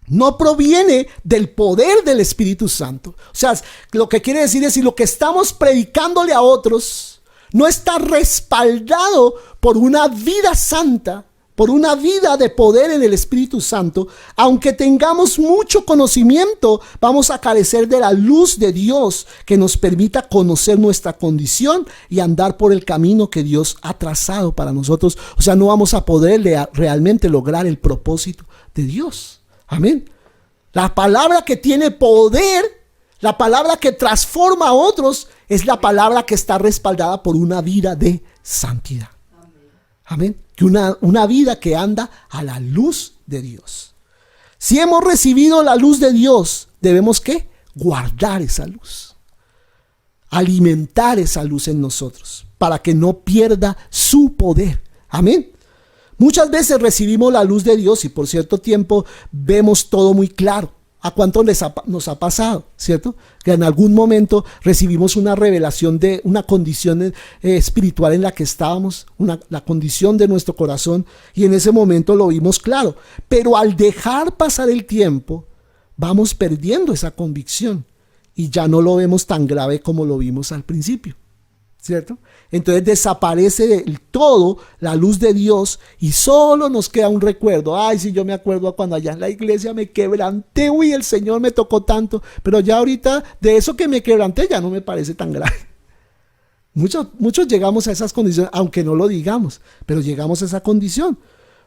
no proviene del poder del Espíritu Santo, o sea, lo que quiere decir es si lo que estamos predicándole a otros no está respaldado por una vida santa, por una vida de poder en el Espíritu Santo, aunque tengamos mucho conocimiento, vamos a carecer de la luz de Dios que nos permita conocer nuestra condición y andar por el camino que Dios ha trazado para nosotros. O sea, no vamos a poder realmente lograr el propósito de Dios. Amén. La palabra que tiene poder, la palabra que transforma a otros, es la palabra que está respaldada por una vida de santidad. Amén. Que una vida que anda a la luz de Dios. Si hemos recibido la luz de Dios, debemos ¿qué? Guardar esa luz. Alimentar esa luz en nosotros para que no pierda su poder. Amén. Muchas veces recibimos la luz de Dios y por cierto tiempo vemos todo muy claro. ¿A cuántos nos ha pasado, cierto? Que en algún momento recibimos una revelación de una condición espiritual en la que estábamos, la condición de nuestro corazón, y en ese momento lo vimos claro. Pero al dejar pasar el tiempo, vamos perdiendo esa convicción y ya no lo vemos tan grave como lo vimos al principio, ¿cierto? Entonces desaparece del todo la luz de Dios y solo nos queda un recuerdo. Ay, sí, yo me acuerdo cuando allá en la iglesia me quebranté, uy, el Señor me tocó tanto, pero ya ahorita de eso que me quebranté ya no me parece tan grave. Muchos llegamos a esas condiciones, aunque no lo digamos, pero llegamos a esa condición.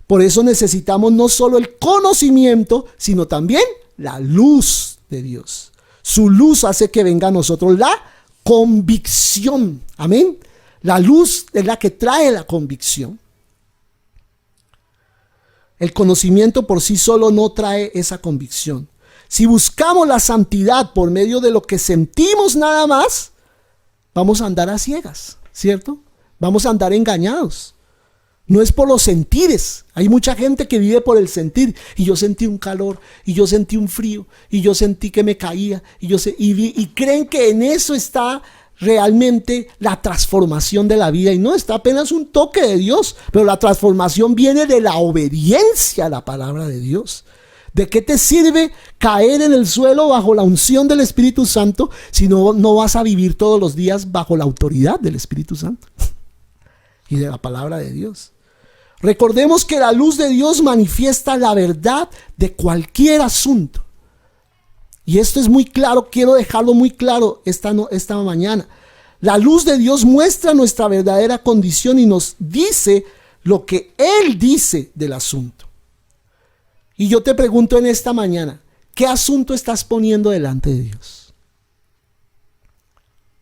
Por eso necesitamos no solo el conocimiento, sino también la luz de Dios. Su luz hace que venga a nosotros la convicción. Amén. La luz es la que trae la convicción. El conocimiento por sí solo no trae esa convicción. Si buscamos la santidad por medio de lo que sentimos nada más, vamos a andar a ciegas, ¿cierto? Vamos a andar engañados. No es por los sentires. Hay mucha gente que vive por el sentir. Y yo sentí un calor, y yo sentí un frío, y yo sentí que me caía, y creen que en eso está realmente la transformación de la vida, y no, está apenas un toque de Dios, pero la transformación viene de la obediencia a la palabra de Dios. ¿De qué te sirve caer en el suelo bajo la unción del Espíritu Santo si no vas a vivir todos los días bajo la autoridad del Espíritu Santo y de la palabra de Dios? Recordemos que la luz de Dios manifiesta la verdad de cualquier asunto. Y esto es muy claro, quiero dejarlo muy claro esta mañana. La luz de Dios muestra nuestra verdadera condición y nos dice lo que Él dice del asunto. Y yo te pregunto en esta mañana, ¿qué asunto estás poniendo delante de Dios?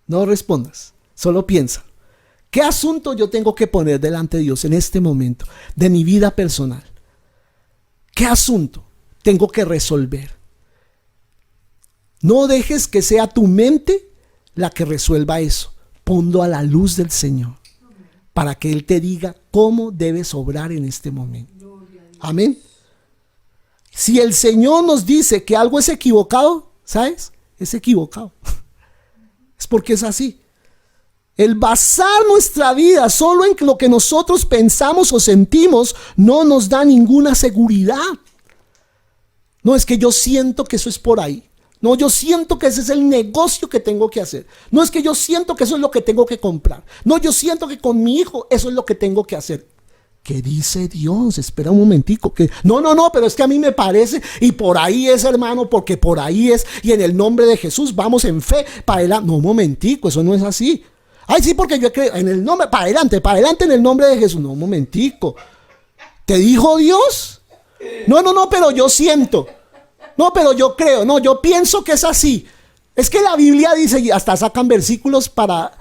No respondas, solo piensa. ¿Qué asunto yo tengo que poner delante de Dios en este momento de mi vida personal? ¿Qué asunto? tengo que resolver. No dejes que sea tu mente la que resuelva eso. Ponlo a la luz del Señor para que Él te diga cómo debes obrar en este momento. Amén. Si el Señor nos dice que algo es equivocado, ¿sabes? Es equivocado. Es porque es así. El basar nuestra vida solo en lo que nosotros pensamos o sentimos no nos da ninguna seguridad. No, es que yo siento que eso es por ahí. No, yo siento que ese es el negocio que tengo que hacer. No, es que yo siento que eso es lo que tengo que comprar. No, yo siento que con mi hijo eso es lo que tengo que hacer. ¿Qué dice Dios? Espera un momentico. No, pero es que a mí me parece, y por ahí es, hermano, porque por ahí es, y en el nombre de Jesús vamos en fe para adelante. No, un momentico, eso no es así. Ay, sí, porque yo creo en el nombre, para adelante en el nombre de Jesús. No, un momentico. ¿Te dijo Dios? No, pero yo siento. No, pero yo creo. No, yo pienso que es así. Es que la Biblia dice, y hasta sacan versículos para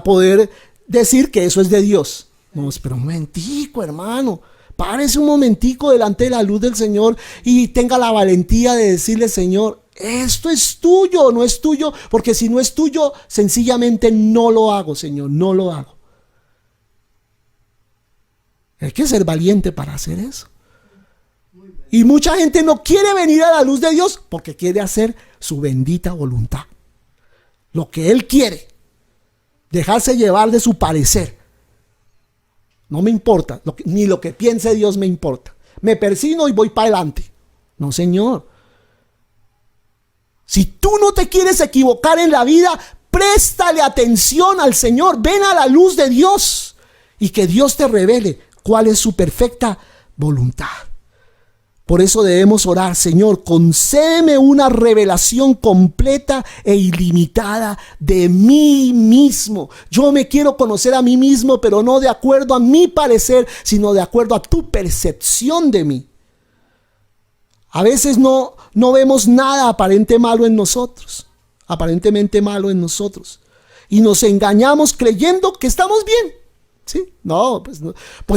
poder decir que eso es de Dios. No, espera un momentico, hermano. Párese un momentico delante de la luz del Señor y tenga la valentía de decirle, Señor, esto es tuyo, no es tuyo, porque si no es tuyo, sencillamente no lo hago, Señor, no lo hago. Hay que ser valiente para hacer eso. Y mucha gente no quiere venir a la luz de Dios porque quiere hacer su bendita voluntad. Lo que Él quiere. Dejarse llevar de su parecer. No me importa, ni lo que piense Dios me importa. Me persino y voy para adelante. No, Señor. Si tú no te quieres equivocar en la vida, préstale atención al Señor. Ven a la luz de Dios y que Dios te revele cuál es su perfecta voluntad. Por eso debemos orar, Señor, concédeme una revelación completa e ilimitada de mí mismo. Yo me quiero conocer a mí mismo, pero no de acuerdo a mi parecer, sino de acuerdo a tu percepción de mí. A veces no vemos nada aparentemente malo en nosotros. Y nos engañamos creyendo que estamos bien. ¿Sí? No, pues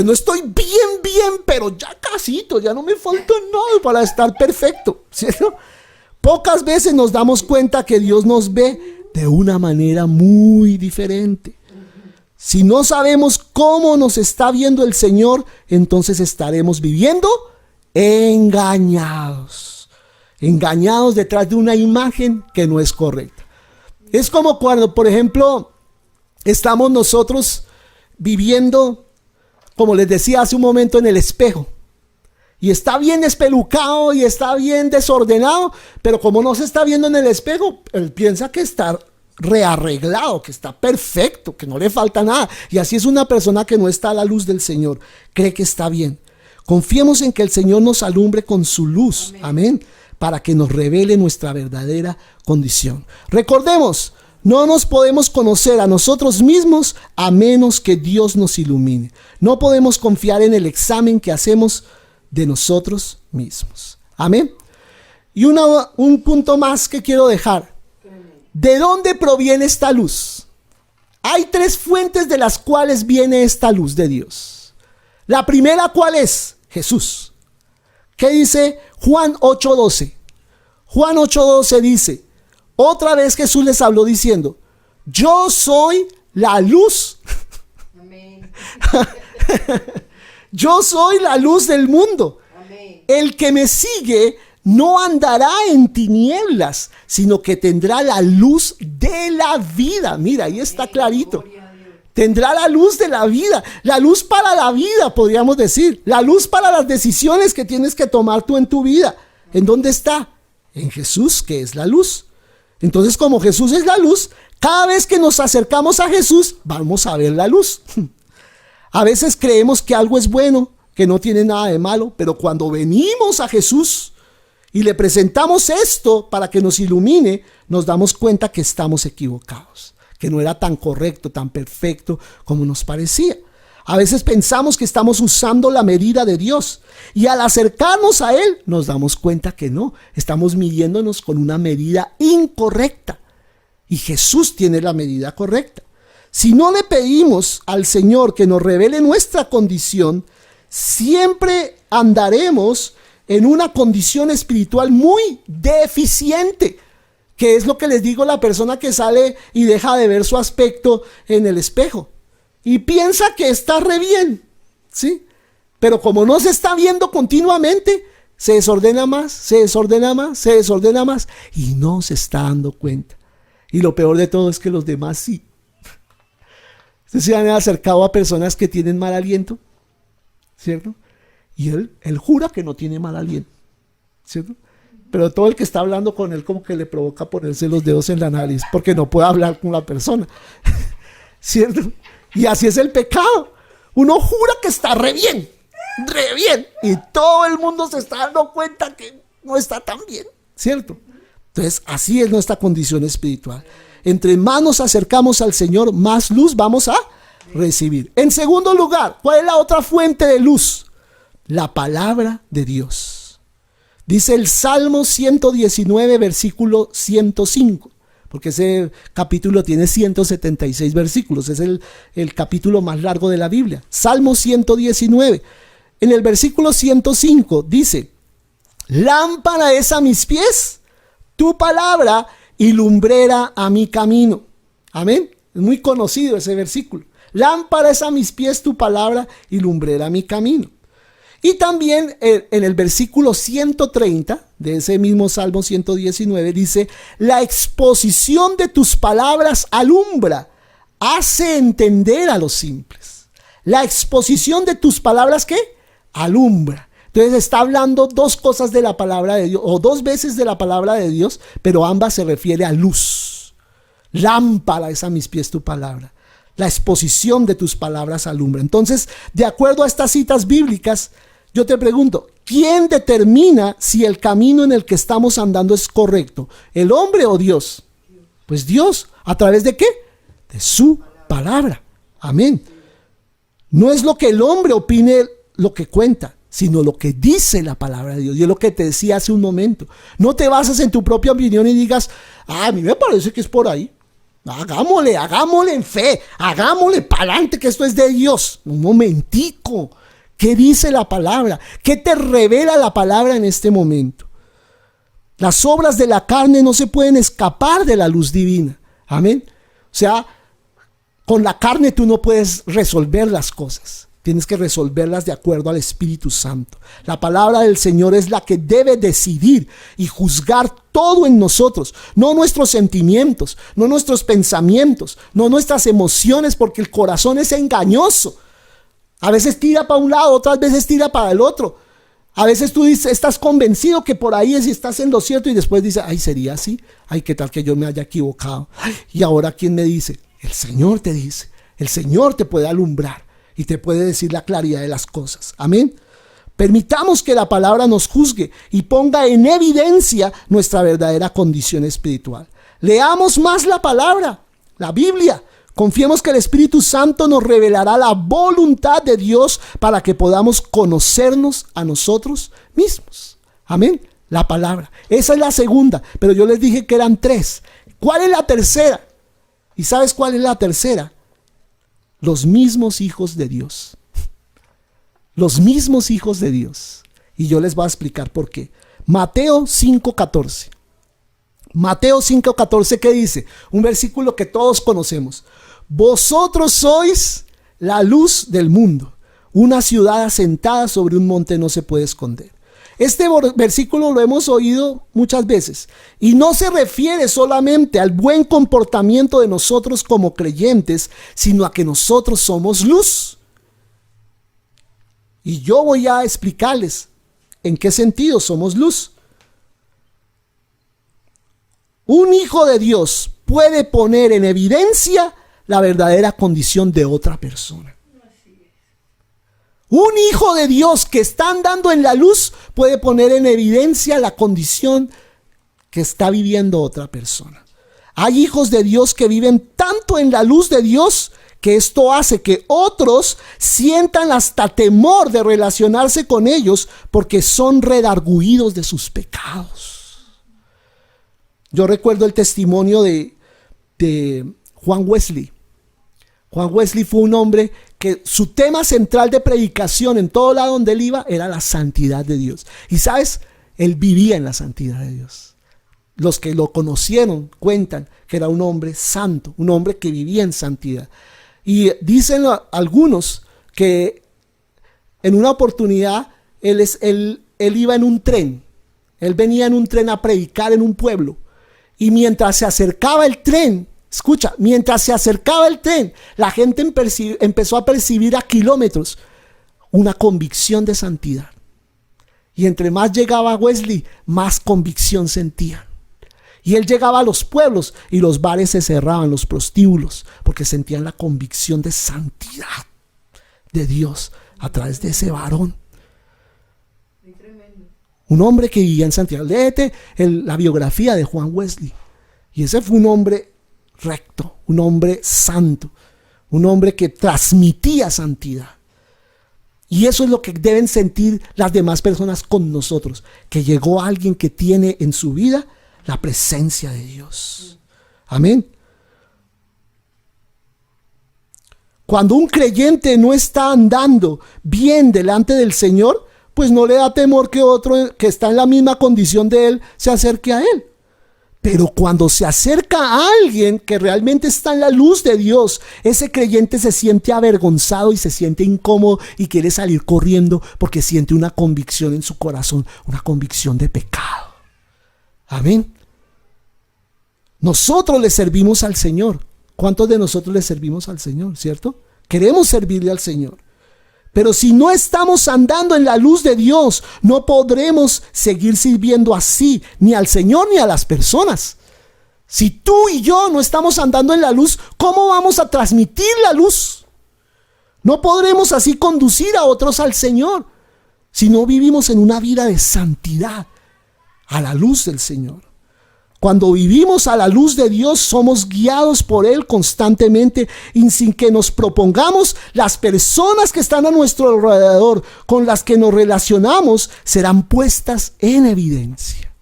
no estoy bien, pero ya casito, ya no me falta nada para estar perfecto, ¿cierto? Pocas veces nos damos cuenta que Dios nos ve de una manera muy diferente. Si no sabemos cómo nos está viendo el Señor, entonces estaremos viviendo engañados detrás de una imagen que no es correcta. Es como cuando, por ejemplo, estamos nosotros viviendo, como les decía hace un momento, en el espejo, y está bien espelucado y está bien desordenado, pero como no se está viendo en el espejo, él piensa que está rearreglado, que está perfecto, que no le falta nada. Y así es una persona que no está a la luz del Señor, cree que está bien. Confiemos en que el Señor nos alumbre con su luz, amén, para que nos revele nuestra verdadera condición. Recordemos, no nos podemos conocer a nosotros mismos a menos que Dios nos ilumine. No podemos confiar en el examen que hacemos de nosotros mismos. Amén. Y un punto más que quiero dejar. ¿De dónde proviene esta luz? Hay tres fuentes de las cuales viene esta luz de Dios. La primera, ¿cuál es? Jesús. ¿Qué dice Juan 8:12? Juan 8:12 dice, otra vez Jesús les habló diciendo, yo soy la luz. Amén. Yo soy la luz del mundo. Amén. El que me sigue no andará en tinieblas, sino que tendrá la luz de la vida. Mira, ahí está clarito. Tendrá la luz de la vida, la luz para la vida, podríamos decir, la luz para las decisiones que tienes que tomar tú en tu vida. ¿En dónde está? En Jesús, que es la luz. Entonces, como Jesús es la luz, cada vez que nos acercamos a Jesús, vamos a ver la luz. A veces creemos que algo es bueno, que no tiene nada de malo, pero cuando venimos a Jesús y le presentamos esto para que nos ilumine, nos damos cuenta que estamos equivocados, que no era tan correcto, tan perfecto como nos parecía. A veces pensamos que estamos usando la medida de Dios y al acercarnos a Él nos damos cuenta que no, estamos midiéndonos con una medida incorrecta y Jesús tiene la medida correcta. Si no le pedimos al Señor que nos revele nuestra condición, siempre andaremos en una condición espiritual muy deficiente, que es lo que les digo, la persona que sale y deja de ver su aspecto en el espejo y piensa que está re bien, ¿sí? Pero como no se está viendo continuamente, se desordena más, se desordena más, se desordena más y no se está dando cuenta. Y lo peor de todo es que los demás sí. Ustedes se han acercado a personas que tienen mal aliento, ¿cierto? Y él jura que no tiene mal aliento, ¿cierto? Pero todo el que está hablando con él como que le provoca ponerse los dedos en la nariz porque no puede hablar con la persona, ¿cierto? Y así es el pecado. Uno jura que está re bien, y todo el mundo se está dando cuenta que no está tan bien, ¿cierto? Entonces, así es nuestra condición espiritual. Entre más nos acercamos al Señor, más luz vamos a recibir. En segundo lugar, ¿cuál es la otra fuente de luz? La palabra de Dios. Dice el Salmo 119, versículo 105, porque ese capítulo tiene 176 versículos, es el capítulo más largo de la Biblia. Salmo 119, en el versículo 105 dice: lámpara es a mis pies tu palabra y lumbrera a mi camino. Amén. Es muy conocido ese versículo. Lámpara es a mis pies tu palabra y lumbrera a mi camino. Y también en el versículo 130 de ese mismo Salmo 119 dice: la exposición de tus palabras alumbra, hace entender a los simples. La exposición de tus palabras, ¿qué? Alumbra. Entonces está hablando dos cosas de la palabra de Dios, o dos veces de la palabra de Dios, pero ambas se refiere a luz. Lámpara es a mis pies tu palabra. La exposición de tus palabras alumbra. Entonces, de acuerdo a estas citas bíblicas, yo te pregunto, ¿quién determina si el camino en el que estamos andando es correcto? ¿El hombre o Dios? Pues Dios. ¿A través de qué? De su palabra. Amén. No es lo que el hombre opine lo que cuenta, sino lo que dice la palabra de Dios. Y es lo que te decía hace un momento. No te basas en tu propia opinión y digas: a mí me parece que es por ahí. Hagámosle en fe, hagámosle para adelante, que esto es de Dios. Un momentico. ¿Qué dice la palabra? ¿Qué te revela la palabra en este momento? Las obras de la carne no se pueden escapar de la luz divina. Amén. O sea, con la carne tú no puedes resolver las cosas. Tienes que resolverlas de acuerdo al Espíritu Santo. La palabra del Señor es la que debe decidir y juzgar todo en nosotros. No nuestros sentimientos, no nuestros pensamientos, no nuestras emociones, porque el corazón es engañoso. A veces tira para un lado, otras veces tira para el otro. A veces tú dices, estás convencido que por ahí es y estás en lo cierto, y después dices: ay, ¿sería así? Ay, ¿qué tal que yo me haya equivocado? Ay, ¿y ahora quién me dice? El Señor te dice. El Señor te puede alumbrar y te puede decir la claridad de las cosas. Amén. Permitamos que la palabra nos juzgue y ponga en evidencia nuestra verdadera condición espiritual. Leamos más la palabra, la Biblia. Confiemos que el Espíritu Santo nos revelará la voluntad de Dios para que podamos conocernos a nosotros mismos. Amén. La palabra. Esa es la segunda, pero yo les dije que eran tres. ¿Cuál es la tercera? ¿Y sabes cuál es la tercera? Los mismos hijos de Dios. Los mismos hijos de Dios. Y yo les voy a explicar por qué. Mateo 5:14. Mateo 5:14, ¿qué dice? Un versículo que todos conocemos. Vosotros sois la luz del mundo. Una ciudad asentada sobre un monte no se puede esconder. Este versículo lo hemos oído muchas veces y no se refiere solamente al buen comportamiento de nosotros como creyentes, sino a que nosotros somos luz. Y yo voy a explicarles en qué sentido somos luz. Un hijo de Dios puede poner en evidencia la verdadera condición de otra persona. Un hijo de Dios que está andando en la luz puede poner en evidencia la condición que está viviendo otra persona. Hay hijos de Dios que viven tanto en la luz de Dios que esto hace que otros sientan hasta temor de relacionarse con ellos porque son redargüidos de sus pecados. Yo recuerdo el testimonio de Juan Wesley. Juan Wesley fue un hombre que su tema central de predicación en todo lado donde él iba era la santidad de Dios. Y sabes, él vivía en la santidad de Dios. Los que lo conocieron cuentan que era un hombre santo, un hombre que vivía en santidad. Y dicen algunos que en una oportunidad él iba en un tren. Él venía en un tren a predicar en un pueblo. Y mientras se acercaba el tren, escucha, mientras se acercaba el tren, la gente empezó a percibir a kilómetros una convicción de santidad. Y entre más llegaba Wesley, más convicción sentía. Y él llegaba a los pueblos y los bares se cerraban, los prostíbulos, porque sentían la convicción de santidad de Dios a través de ese varón. Un hombre que vivía en santidad. Léete la biografía de Juan Wesley. Y ese fue un hombre recto, un hombre santo, un hombre que transmitía santidad. Y eso es lo que deben sentir las demás personas con nosotros, que llegó alguien que tiene en su vida la presencia de Dios. Amén. Cuando un creyente no está andando bien delante del Señor, pues no le da temor que otro que está en la misma condición de él se acerque a él. Pero cuando se acerca a alguien que realmente está en la luz de Dios, ese creyente se siente avergonzado y se siente incómodo y quiere salir corriendo porque siente una convicción en su corazón, una convicción de pecado. Amén. Nosotros le servimos al Señor. ¿Cuántos de nosotros le servimos al Señor, cierto? Queremos servirle al Señor. Pero si no estamos andando en la luz de Dios, no podremos seguir sirviendo así, ni al Señor ni a las personas. Si tú y yo no estamos andando en la luz, ¿cómo vamos a transmitir la luz? No podremos así conducir a otros al Señor, si no vivimos en una vida de santidad, a la luz del Señor. Cuando vivimos a la luz de Dios, somos guiados por Él constantemente y sin que nos propongamos, las personas que están a nuestro alrededor, con las que nos relacionamos, serán puestas en evidencia.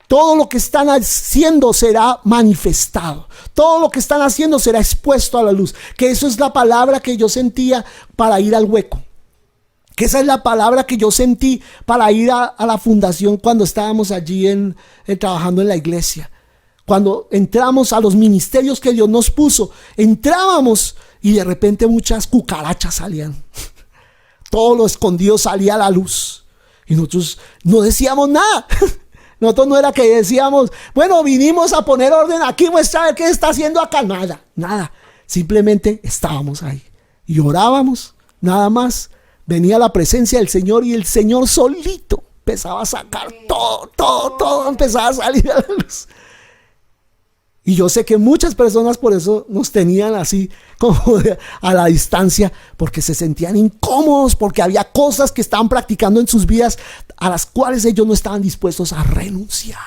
Todo lo que están haciendo será manifestado. Todo lo que están haciendo será expuesto a la luz. Que eso es la palabra que yo sentía para ir al hueco. Que esa es la palabra que yo sentí para ir a la fundación cuando estábamos allí trabajando en la iglesia. Cuando entramos a los ministerios que Dios nos puso, entrábamos y de repente muchas cucarachas salían. Todo lo escondido salía a la luz. Y nosotros no decíamos nada. Nosotros no era que decíamos, bueno, vinimos a poner orden aquí, muestra a ver qué está haciendo acá. Nada. Simplemente estábamos ahí. Y orábamos, nada más. Venía la presencia del Señor y el Señor solito empezaba a sacar todo empezaba a salir a la luz. Y yo sé que muchas personas por eso nos tenían así como a la distancia, porque se sentían incómodos, porque había cosas que estaban practicando en sus vidas a las cuales ellos no estaban dispuestos a renunciar.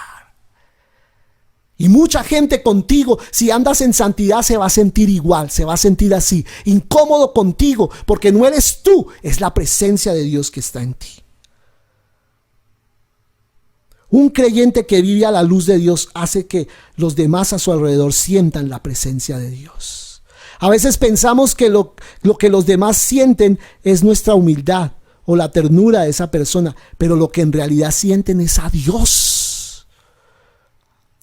Y mucha gente contigo, si andas en santidad, se va a sentir igual, se va a sentir así, incómodo contigo, porque no eres tú, es la presencia de Dios que está en ti. Un creyente que vive a la luz de Dios hace que los demás a su alrededor sientan la presencia de Dios. A veces pensamos que lo que los demás sienten es nuestra humildad o la ternura de esa persona, pero lo que en realidad sienten es a Dios.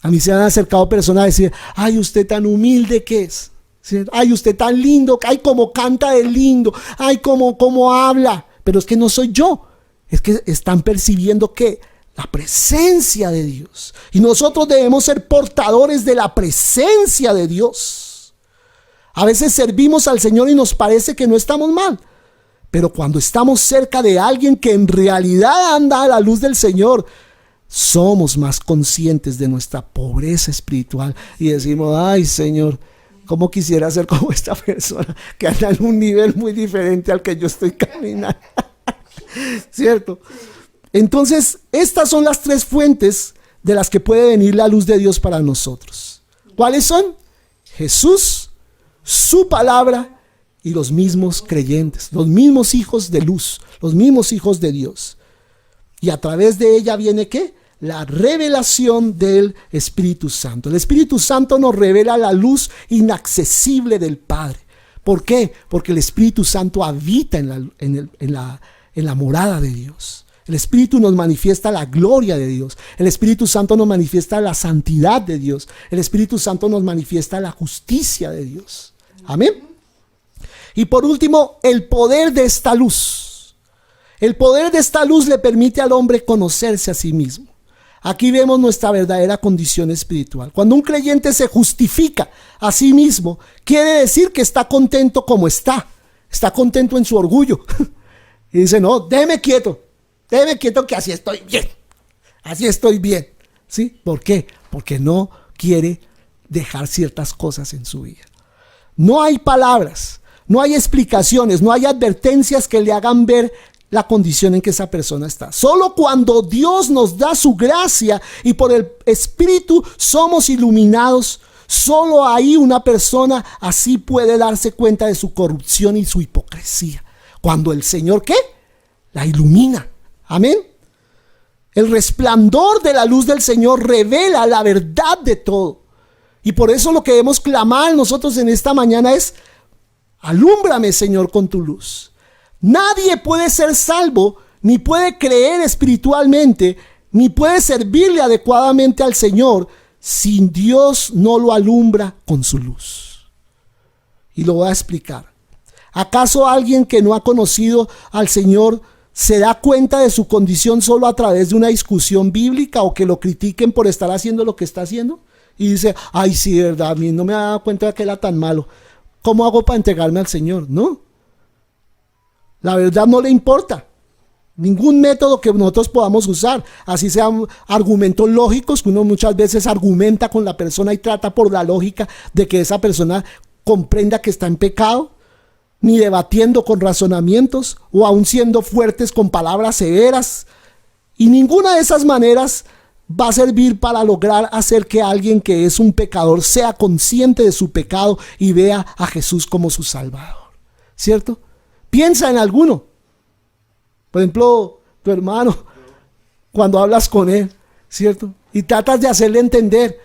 A mí se me han acercado personas a decir, ay, usted tan humilde que es, ¿sí? Ay, usted tan lindo, ay, cómo canta de lindo, ay, cómo habla, pero es que no soy yo, es que están percibiendo que la presencia de Dios, y nosotros debemos ser portadores de la presencia de Dios. A veces servimos al Señor y nos parece que no estamos mal, pero cuando estamos cerca de alguien que en realidad anda a la luz del Señor, somos más conscientes de nuestra pobreza espiritual y decimos, ay, Señor, cómo quisiera ser como esta persona que anda en un nivel muy diferente al que yo estoy caminando. ¿Cierto? Entonces, estas son las tres fuentes de las que puede venir la luz de Dios para nosotros. ¿Cuáles son? Jesús, su palabra y los mismos creyentes, los mismos hijos de luz, los mismos hijos de Dios. Y a través de ella viene ¿qué? La revelación del Espíritu Santo. El Espíritu Santo nos revela la luz inaccesible del Padre. ¿Por qué? Porque el Espíritu Santo habita en la morada de Dios. El Espíritu nos manifiesta la gloria de Dios. El Espíritu Santo nos manifiesta la santidad de Dios. El Espíritu Santo nos manifiesta la justicia de Dios. Amén. Y por último, el poder de esta luz. El poder de esta luz le permite al hombre conocerse a sí mismo. Aquí vemos nuestra verdadera condición espiritual. Cuando un creyente se justifica a sí mismo, quiere decir que está contento como está. Está contento en su orgullo. Y dice, no, déjeme quieto que así estoy bien. Así estoy bien. ¿Sí? ¿Por qué? Porque no quiere dejar ciertas cosas en su vida. No hay palabras, no hay explicaciones, no hay advertencias que le hagan ver la condición en que esa persona está. Solo cuando Dios nos da su gracia y por el Espíritu somos iluminados, solo ahí una persona así puede darse cuenta de su corrupción y su hipocresía. Cuando el Señor, ¿qué? La ilumina. Amén. El resplandor de la luz del Señor revela la verdad de todo. Y por eso lo que debemos clamar nosotros en esta mañana es: alúmbrame, Señor, con tu luz. Nadie puede ser salvo, ni puede creer espiritualmente, ni puede servirle adecuadamente al Señor si Dios no lo alumbra con su luz. Y lo voy a explicar. ¿Acaso alguien que no ha conocido al Señor se da cuenta de su condición solo a través de una discusión bíblica o que lo critiquen por estar haciendo lo que está haciendo? Y dice, ay, sí, de verdad, a mí no me había dado cuenta de que era tan malo. ¿Cómo hago para entregarme al Señor? No. La verdad no le importa. Ningún método que nosotros podamos usar, así sean argumentos lógicos, que uno muchas veces argumenta con la persona y trata por la lógica de que esa persona comprenda que está en pecado, ni debatiendo con razonamientos o aún siendo fuertes con palabras severas. Y ninguna de esas maneras va a servir para lograr hacer que alguien que es un pecador sea consciente de su pecado y vea a Jesús como su Salvador. ¿Cierto? Piensa en alguno. Por ejemplo, tu hermano, cuando hablas con él, ¿cierto? Y tratas de hacerle entender.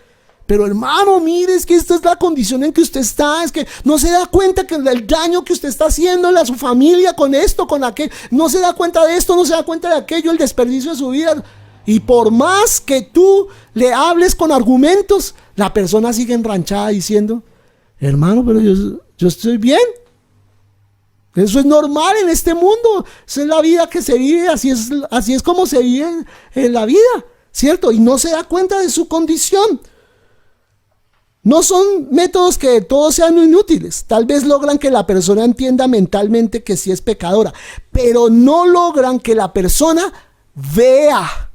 Pero hermano, mire, es que esta es la condición en que usted está. Es que no se da cuenta que del daño que usted está haciendo a su familia con esto, con aquello. No se da cuenta de esto, no se da cuenta de aquello, el desperdicio de su vida. Y por más que tú le hables con argumentos, la persona sigue enranchada diciendo, hermano, pero yo estoy bien. Eso es normal en este mundo. Esa es la vida que se vive. Así es como se vive en la vida, ¿cierto? Y no se da cuenta de su condición. No son métodos que todos sean inútiles. Tal vez logran que la persona entienda mentalmente que sí es pecadora, pero no logran que la persona vea.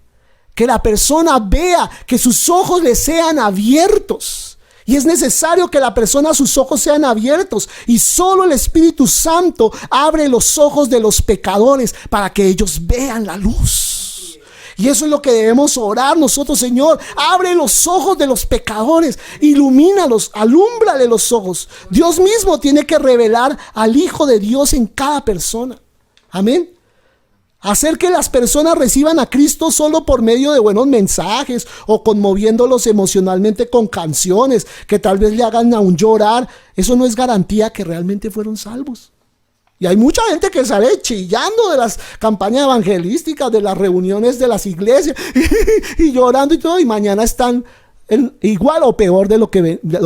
Que la persona vea, que sus ojos le sean abiertos. Y es necesario que la persona, sus ojos sean abiertos. Y solo el Espíritu Santo abre los ojos de los pecadores para que ellos vean la luz. Y eso es lo que debemos orar nosotros, Señor. Abre los ojos de los pecadores, ilumínalos, alúmbrale los ojos. Dios mismo tiene que revelar al Hijo de Dios en cada persona. Amén. Hacer que las personas reciban a Cristo solo por medio de buenos mensajes o conmoviéndolos emocionalmente con canciones que tal vez le hagan aún llorar, eso no es garantía que realmente fueron salvos. Y hay mucha gente que sale chillando de las campañas evangelísticas, de las reuniones de las iglesias y llorando y todo, y mañana están igual o peor de lo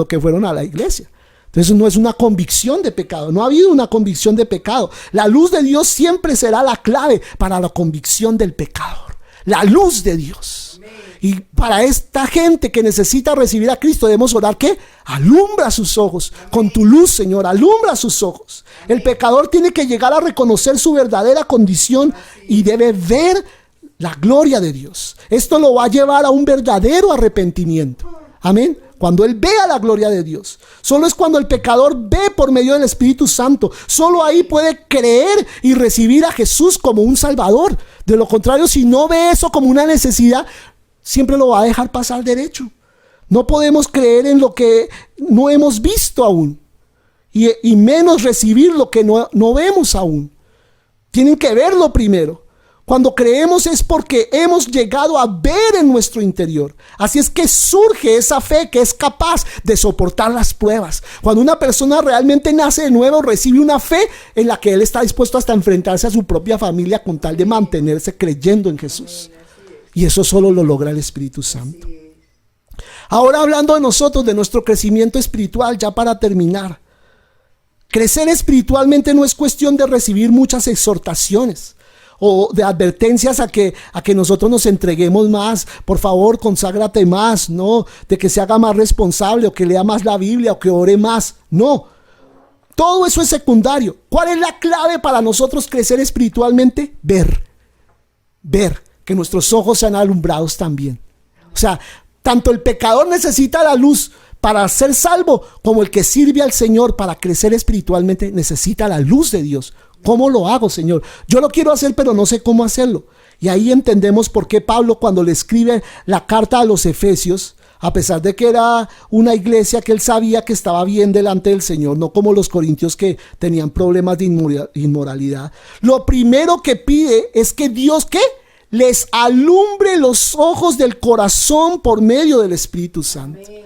que fueron a la iglesia. Entonces no es una convicción de pecado, no ha habido una convicción de pecado. La luz de Dios siempre será la clave para la convicción del pecador. La luz de Dios. Y para esta gente que necesita recibir a Cristo debemos orar que alumbra sus ojos. Con tu luz, Señor, alumbra sus ojos. El pecador tiene que llegar a reconocer su verdadera condición y debe ver la gloria de Dios. Esto lo va a llevar a un verdadero arrepentimiento. Amén. Cuando él vea la gloria de Dios. Solo es cuando el pecador ve por medio del Espíritu Santo. Solo ahí puede creer y recibir a Jesús como un Salvador. De lo contrario, si no ve eso como una necesidad, siempre lo va a dejar pasar derecho. No podemos creer en lo que no hemos visto aún. Y menos recibir lo que no vemos aún. Tienen que verlo primero. Cuando creemos es porque hemos llegado a ver en nuestro interior. Así es que surge esa fe que es capaz de soportar las pruebas. Cuando una persona realmente nace de nuevo, recibe una fe en la que él está dispuesto hasta enfrentarse a su propia familia con tal de mantenerse creyendo en Jesús. Y eso solo lo logra el Espíritu Santo. Ahora, hablando de nosotros, de nuestro crecimiento espiritual, ya para terminar. Crecer espiritualmente no es cuestión de recibir muchas exhortaciones o de advertencias a que nosotros nos entreguemos más. Por favor, conságrate más, no, de que se haga más responsable, o que lea más la Biblia, o que ore más. No, todo eso es secundario. ¿Cuál es la clave para nosotros crecer espiritualmente? Ver que nuestros ojos sean alumbrados también. O sea, tanto el pecador necesita la luz para ser salvo, como el que sirve al Señor para crecer espiritualmente necesita la luz de Dios. ¿Cómo lo hago, Señor? Yo lo quiero hacer, pero no sé cómo hacerlo. Y ahí entendemos por qué Pablo, cuando le escribe la carta a los Efesios, a pesar de que era una iglesia que él sabía que estaba bien delante del Señor, no como los corintios que tenían problemas de inmoralidad, lo primero que pide es que Dios, ¿qué? Les alumbre los ojos del corazón por medio del Espíritu Santo. Amén.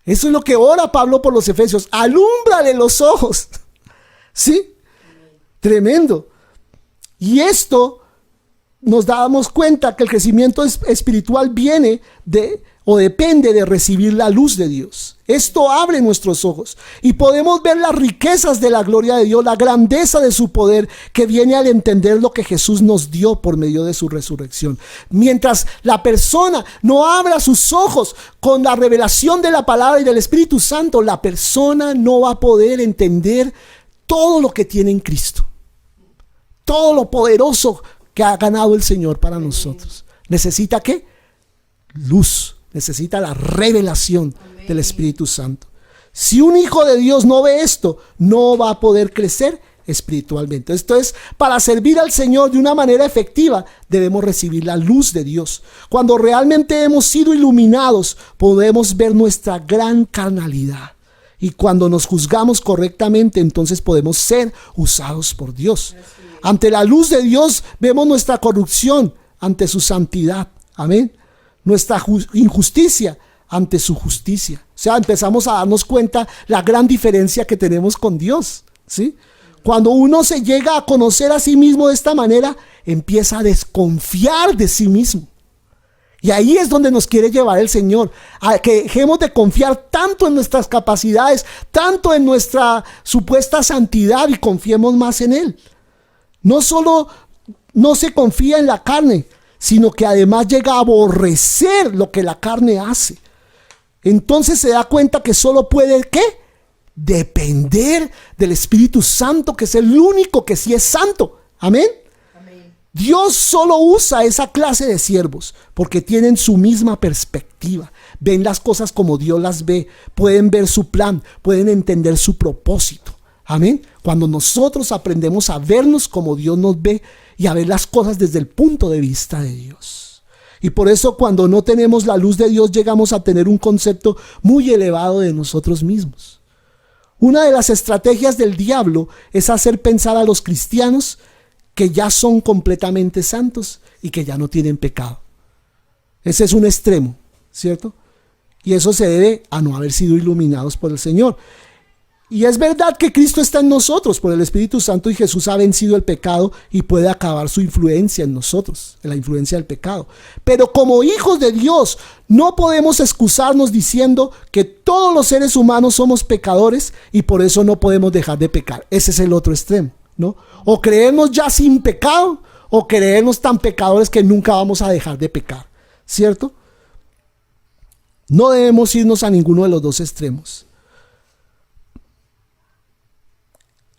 Eso es lo que ora Pablo por los Efesios. Alúmbrale los ojos. ¿Sí? Tremendo. Y esto nos damos cuenta que el crecimiento espiritual viene de o depende de recibir la luz de Dios. Esto abre nuestros ojos y podemos ver las riquezas de la gloria de Dios, la grandeza de su poder que viene al entender lo que Jesús nos dio por medio de su resurrección. Mientras la persona no abra sus ojos con la revelación de la palabra y del Espíritu Santo, la persona no va a poder entender todo lo que tiene en Cristo, todo lo poderoso que ha ganado el Señor para nosotros. ¿Necesita qué? Luz. Necesita la revelación del Espíritu Santo. Si un hijo de Dios no ve esto, no va a poder crecer espiritualmente. Esto es, para servir al Señor de una manera efectiva, debemos recibir la luz de Dios. Cuando realmente hemos sido iluminados, podemos ver nuestra gran carnalidad. Y cuando nos juzgamos correctamente, entonces podemos ser usados por Dios. Ante la luz de Dios, vemos nuestra corrupción ante su santidad. Amén. Nuestra injusticia ante su justicia. O sea, empezamos a darnos cuenta la gran diferencia que tenemos con Dios, ¿sí? Cuando uno se llega a conocer a sí mismo de esta manera, empieza a desconfiar de sí mismo. Y ahí es donde nos quiere llevar el Señor, a que dejemos de confiar tanto en nuestras capacidades, tanto en nuestra supuesta santidad, y confiemos más en Él. No solo no se confía en la carne, sino que además llega a aborrecer lo que la carne hace. Entonces se da cuenta que solo puede, ¿qué? Depender del Espíritu Santo, que es el único que sí es santo. Amén. Amén. Dios solo usa esa clase de siervos porque tienen su misma perspectiva. Ven las cosas como Dios las ve. Pueden ver su plan, pueden entender su propósito. Amén. Cuando nosotros aprendemos a vernos como Dios nos ve y a ver las cosas desde el punto de vista de Dios. Y por eso, cuando no tenemos la luz de Dios, llegamos a tener un concepto muy elevado de nosotros mismos. Una de las estrategias del diablo es hacer pensar a los cristianos que ya son completamente santos y que ya no tienen pecado. Ese es un extremo, ¿cierto? Y eso se debe a no haber sido iluminados por el Señor. Y es verdad que Cristo está en nosotros por el Espíritu Santo, y Jesús ha vencido el pecado y puede acabar su influencia en nosotros, en la influencia del pecado. Pero como hijos de Dios no podemos excusarnos diciendo que todos los seres humanos somos pecadores y por eso no podemos dejar de pecar. Ese es el otro extremo, ¿no? O creernos ya sin pecado, o creernos tan pecadores que nunca vamos a dejar de pecar, ¿cierto? No debemos irnos a ninguno de los dos extremos.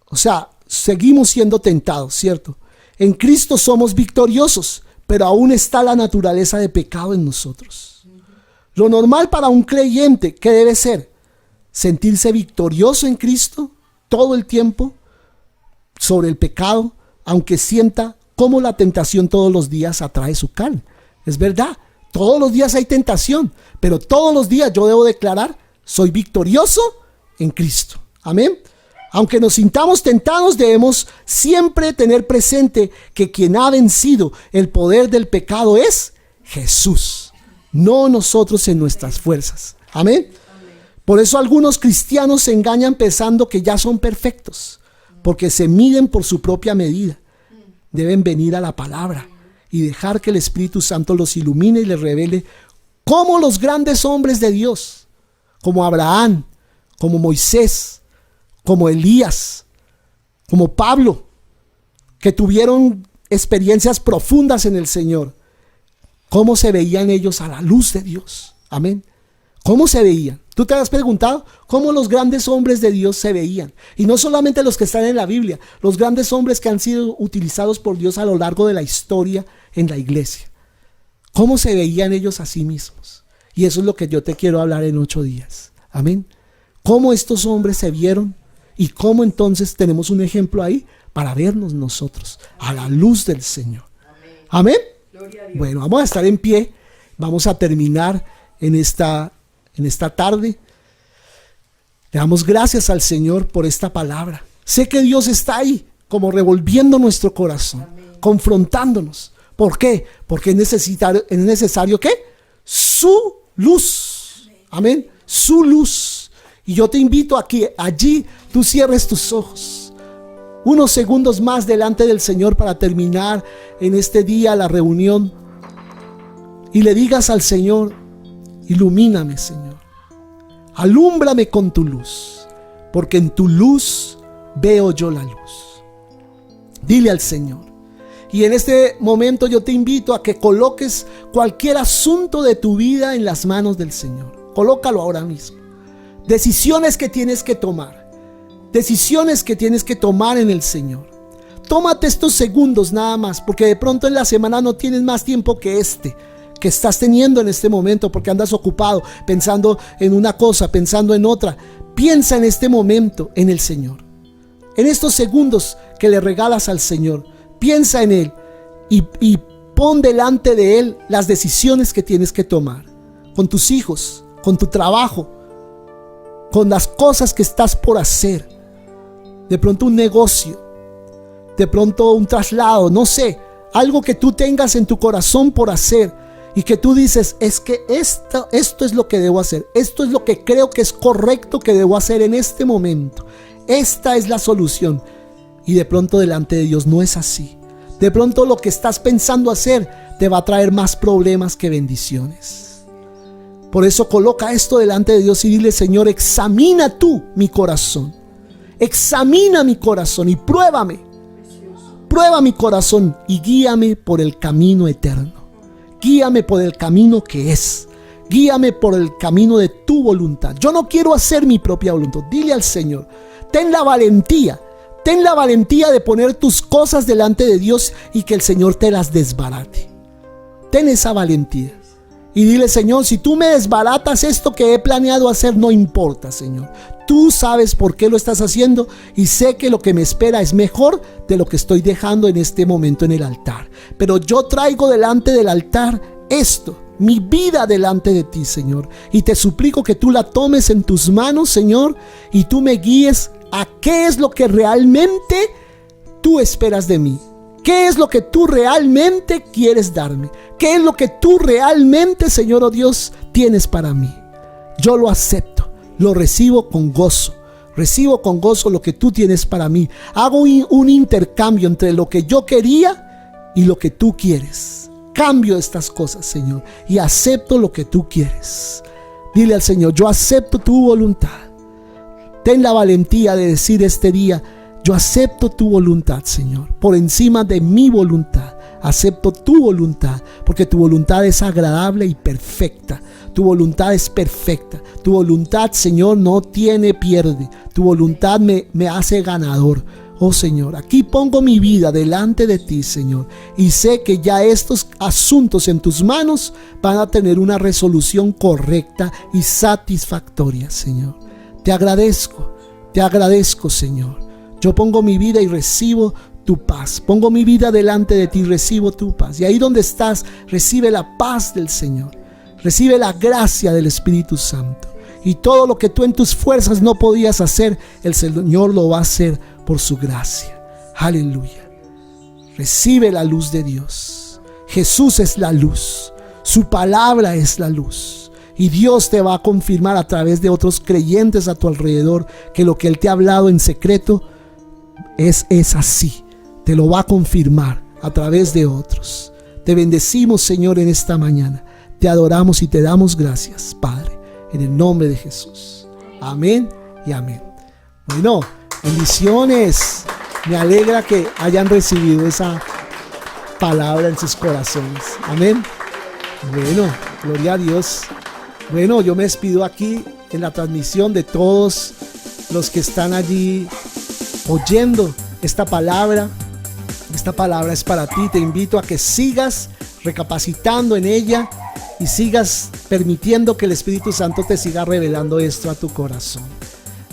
O sea, seguimos siendo tentados, ¿cierto? En Cristo somos victoriosos, pero aún está la naturaleza de pecado en nosotros. Lo normal para un creyente, ¿qué debe ser? Sentirse victorioso en Cristo todo el tiempo sobre el pecado, aunque sienta cómo la tentación todos los días atrae su carne. Es verdad, todos los días hay tentación, pero todos los días yo debo declarar, soy victorioso en Cristo. Amén. Aunque nos sintamos tentados, debemos siempre tener presente que quien ha vencido el poder del pecado es Jesús, no nosotros en nuestras fuerzas. Amén. Por eso algunos cristianos se engañan pensando que ya son perfectos, porque se miden por su propia medida. Deben venir a la palabra y dejar que el Espíritu Santo los ilumine y les revele cómo los grandes hombres de Dios, como Abraham, como Moisés, como Elías, como Pablo, que tuvieron experiencias profundas en el Señor, cómo se veían ellos a la luz de Dios. Amén. ¿Cómo se veían? ¿Tú te has preguntado cómo los grandes hombres de Dios se veían? Y no solamente los que están en la Biblia, los grandes hombres que han sido utilizados por Dios a lo largo de la historia en la iglesia. ¿Cómo se veían ellos a sí mismos? Y eso es lo que yo te quiero hablar en 8 días. Amén. ¿Cómo estos hombres se vieron? Y cómo entonces tenemos un ejemplo ahí para vernos nosotros a la luz del Señor. Amén. Bueno, vamos a estar en pie. Vamos a terminar en esta tarde. Le damos gracias al Señor por esta palabra. Sé que Dios está ahí como revolviendo nuestro corazón, confrontándonos. ¿Por qué? Porque es necesario ¿qué? Su luz. Amén. Su luz. Y yo te invito a que allí tú cierres tus ojos. Unos segundos más delante del Señor para terminar en este día la reunión. Y le digas al Señor: ilumíname, Señor. Alúmbrame con tu luz, porque en tu luz veo yo la luz. Dile al Señor. Y en este momento yo te invito a que coloques cualquier asunto de tu vida en las manos del Señor. Colócalo ahora mismo. Decisiones que tienes que tomar. Decisiones que tienes que tomar en el Señor. Tómate estos segundos nada más, porque de pronto en la semana no tienes más tiempo que que estás teniendo en este momento, porque andas ocupado pensando en una cosa, pensando en otra. Piensa en este momento en el Señor. En estos segundos que le regalas al Señor, piensa en Él y pon delante de Él las decisiones que tienes que tomar. Con tus hijos, con tu trabajo, con las cosas que estás por hacer. De pronto un negocio, de pronto un traslado, no sé, algo que tú tengas en tu corazón por hacer y que tú dices: es que esto es lo que debo hacer, esto es lo que creo que es correcto que debo hacer en este momento, esta es la solución. Y de pronto delante de Dios no es así. De pronto lo que estás pensando hacer te va a traer más problemas que bendiciones. Por eso coloca esto delante de Dios y dile: Señor, examina tú mi corazón. Examina mi corazón y pruébame. Prueba mi corazón y guíame por el camino eterno. Guíame por el camino que es. Guíame por el camino de tu voluntad. Yo no quiero hacer mi propia voluntad. Dile al Señor: ten la valentía de poner tus cosas delante de Dios y que el Señor te las desbarate. Ten esa valentía. Y dile: Señor, si tú me desbaratas esto que he planeado hacer, no importa, Señor. Tú sabes por qué lo estás haciendo y sé que lo que me espera es mejor de lo que estoy dejando en este momento en el altar. Pero yo traigo delante del altar esto, mi vida delante de ti, Señor. Y te suplico que tú la tomes en tus manos, Señor, y tú me guíes a qué es lo que realmente tú esperas de mí. ¿Qué es lo que tú realmente quieres darme? ¿Qué es lo que tú realmente, Señor, oh Dios, tienes para mí? Yo lo acepto, lo recibo con gozo. Recibo con gozo lo que tú tienes para mí. Hago un intercambio entre lo que yo quería y lo que tú quieres. Cambio estas cosas, Señor, y acepto lo que tú quieres. Dile al Señor: yo acepto tu voluntad. Ten la valentía de decir este día: yo acepto tu voluntad, Señor, por encima de mi voluntad. Acepto tu voluntad, porque tu voluntad es agradable y perfecta. Tu voluntad es perfecta. Tu voluntad, Señor, no tiene pierde. Tu voluntad me hace ganador. Oh Señor, aquí pongo mi vida delante de ti, Señor, y sé que ya estos asuntos en tus manos van a tener una resolución correcta y satisfactoria, Señor. Te agradezco, Señor. Yo pongo mi vida y recibo tu paz. Pongo mi vida delante de ti y recibo tu paz. Y ahí donde estás, recibe la paz del Señor. Recibe la gracia del Espíritu Santo. Y todo lo que tú en tus fuerzas no podías hacer, el Señor lo va a hacer por su gracia. Aleluya. Recibe la luz de Dios. Jesús es la luz. Su palabra es la luz. Y Dios te va a confirmar a través de otros creyentes a tu alrededor que lo que Él te ha hablado en secreto es así. Te lo va a confirmar a través de otros. Te bendecimos, Señor, en esta mañana. Te adoramos y te damos gracias, Padre, en el nombre de Jesús. Amén y amén. Bueno, bendiciones. Me alegra que hayan recibido esa palabra en sus corazones. Amén. Bueno, gloria a Dios. Bueno, yo me despido aquí en la transmisión de todos los que están allí oyendo esta palabra. Esta palabra es para ti. Te invito a que sigas recapacitando en ella y sigas permitiendo que el Espíritu Santo te siga revelando esto a tu corazón.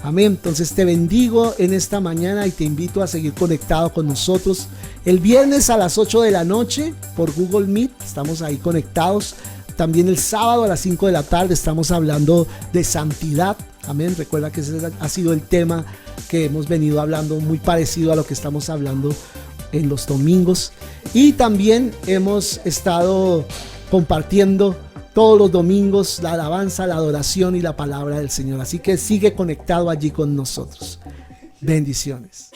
Amén. Entonces te bendigo en esta mañana y te invito a seguir conectado con nosotros el viernes a las 8 de la noche por Google Meet. Estamos ahí conectados. También el sábado a las 5 de la tarde estamos hablando de santidad. Amén. Recuerda que ese ha sido el tema que hemos venido hablando, muy parecido a lo que estamos hablando en los domingos. Y también hemos estado compartiendo todos los domingos la alabanza, la adoración y la palabra del Señor. Así que sigue conectado allí con nosotros. Bendiciones.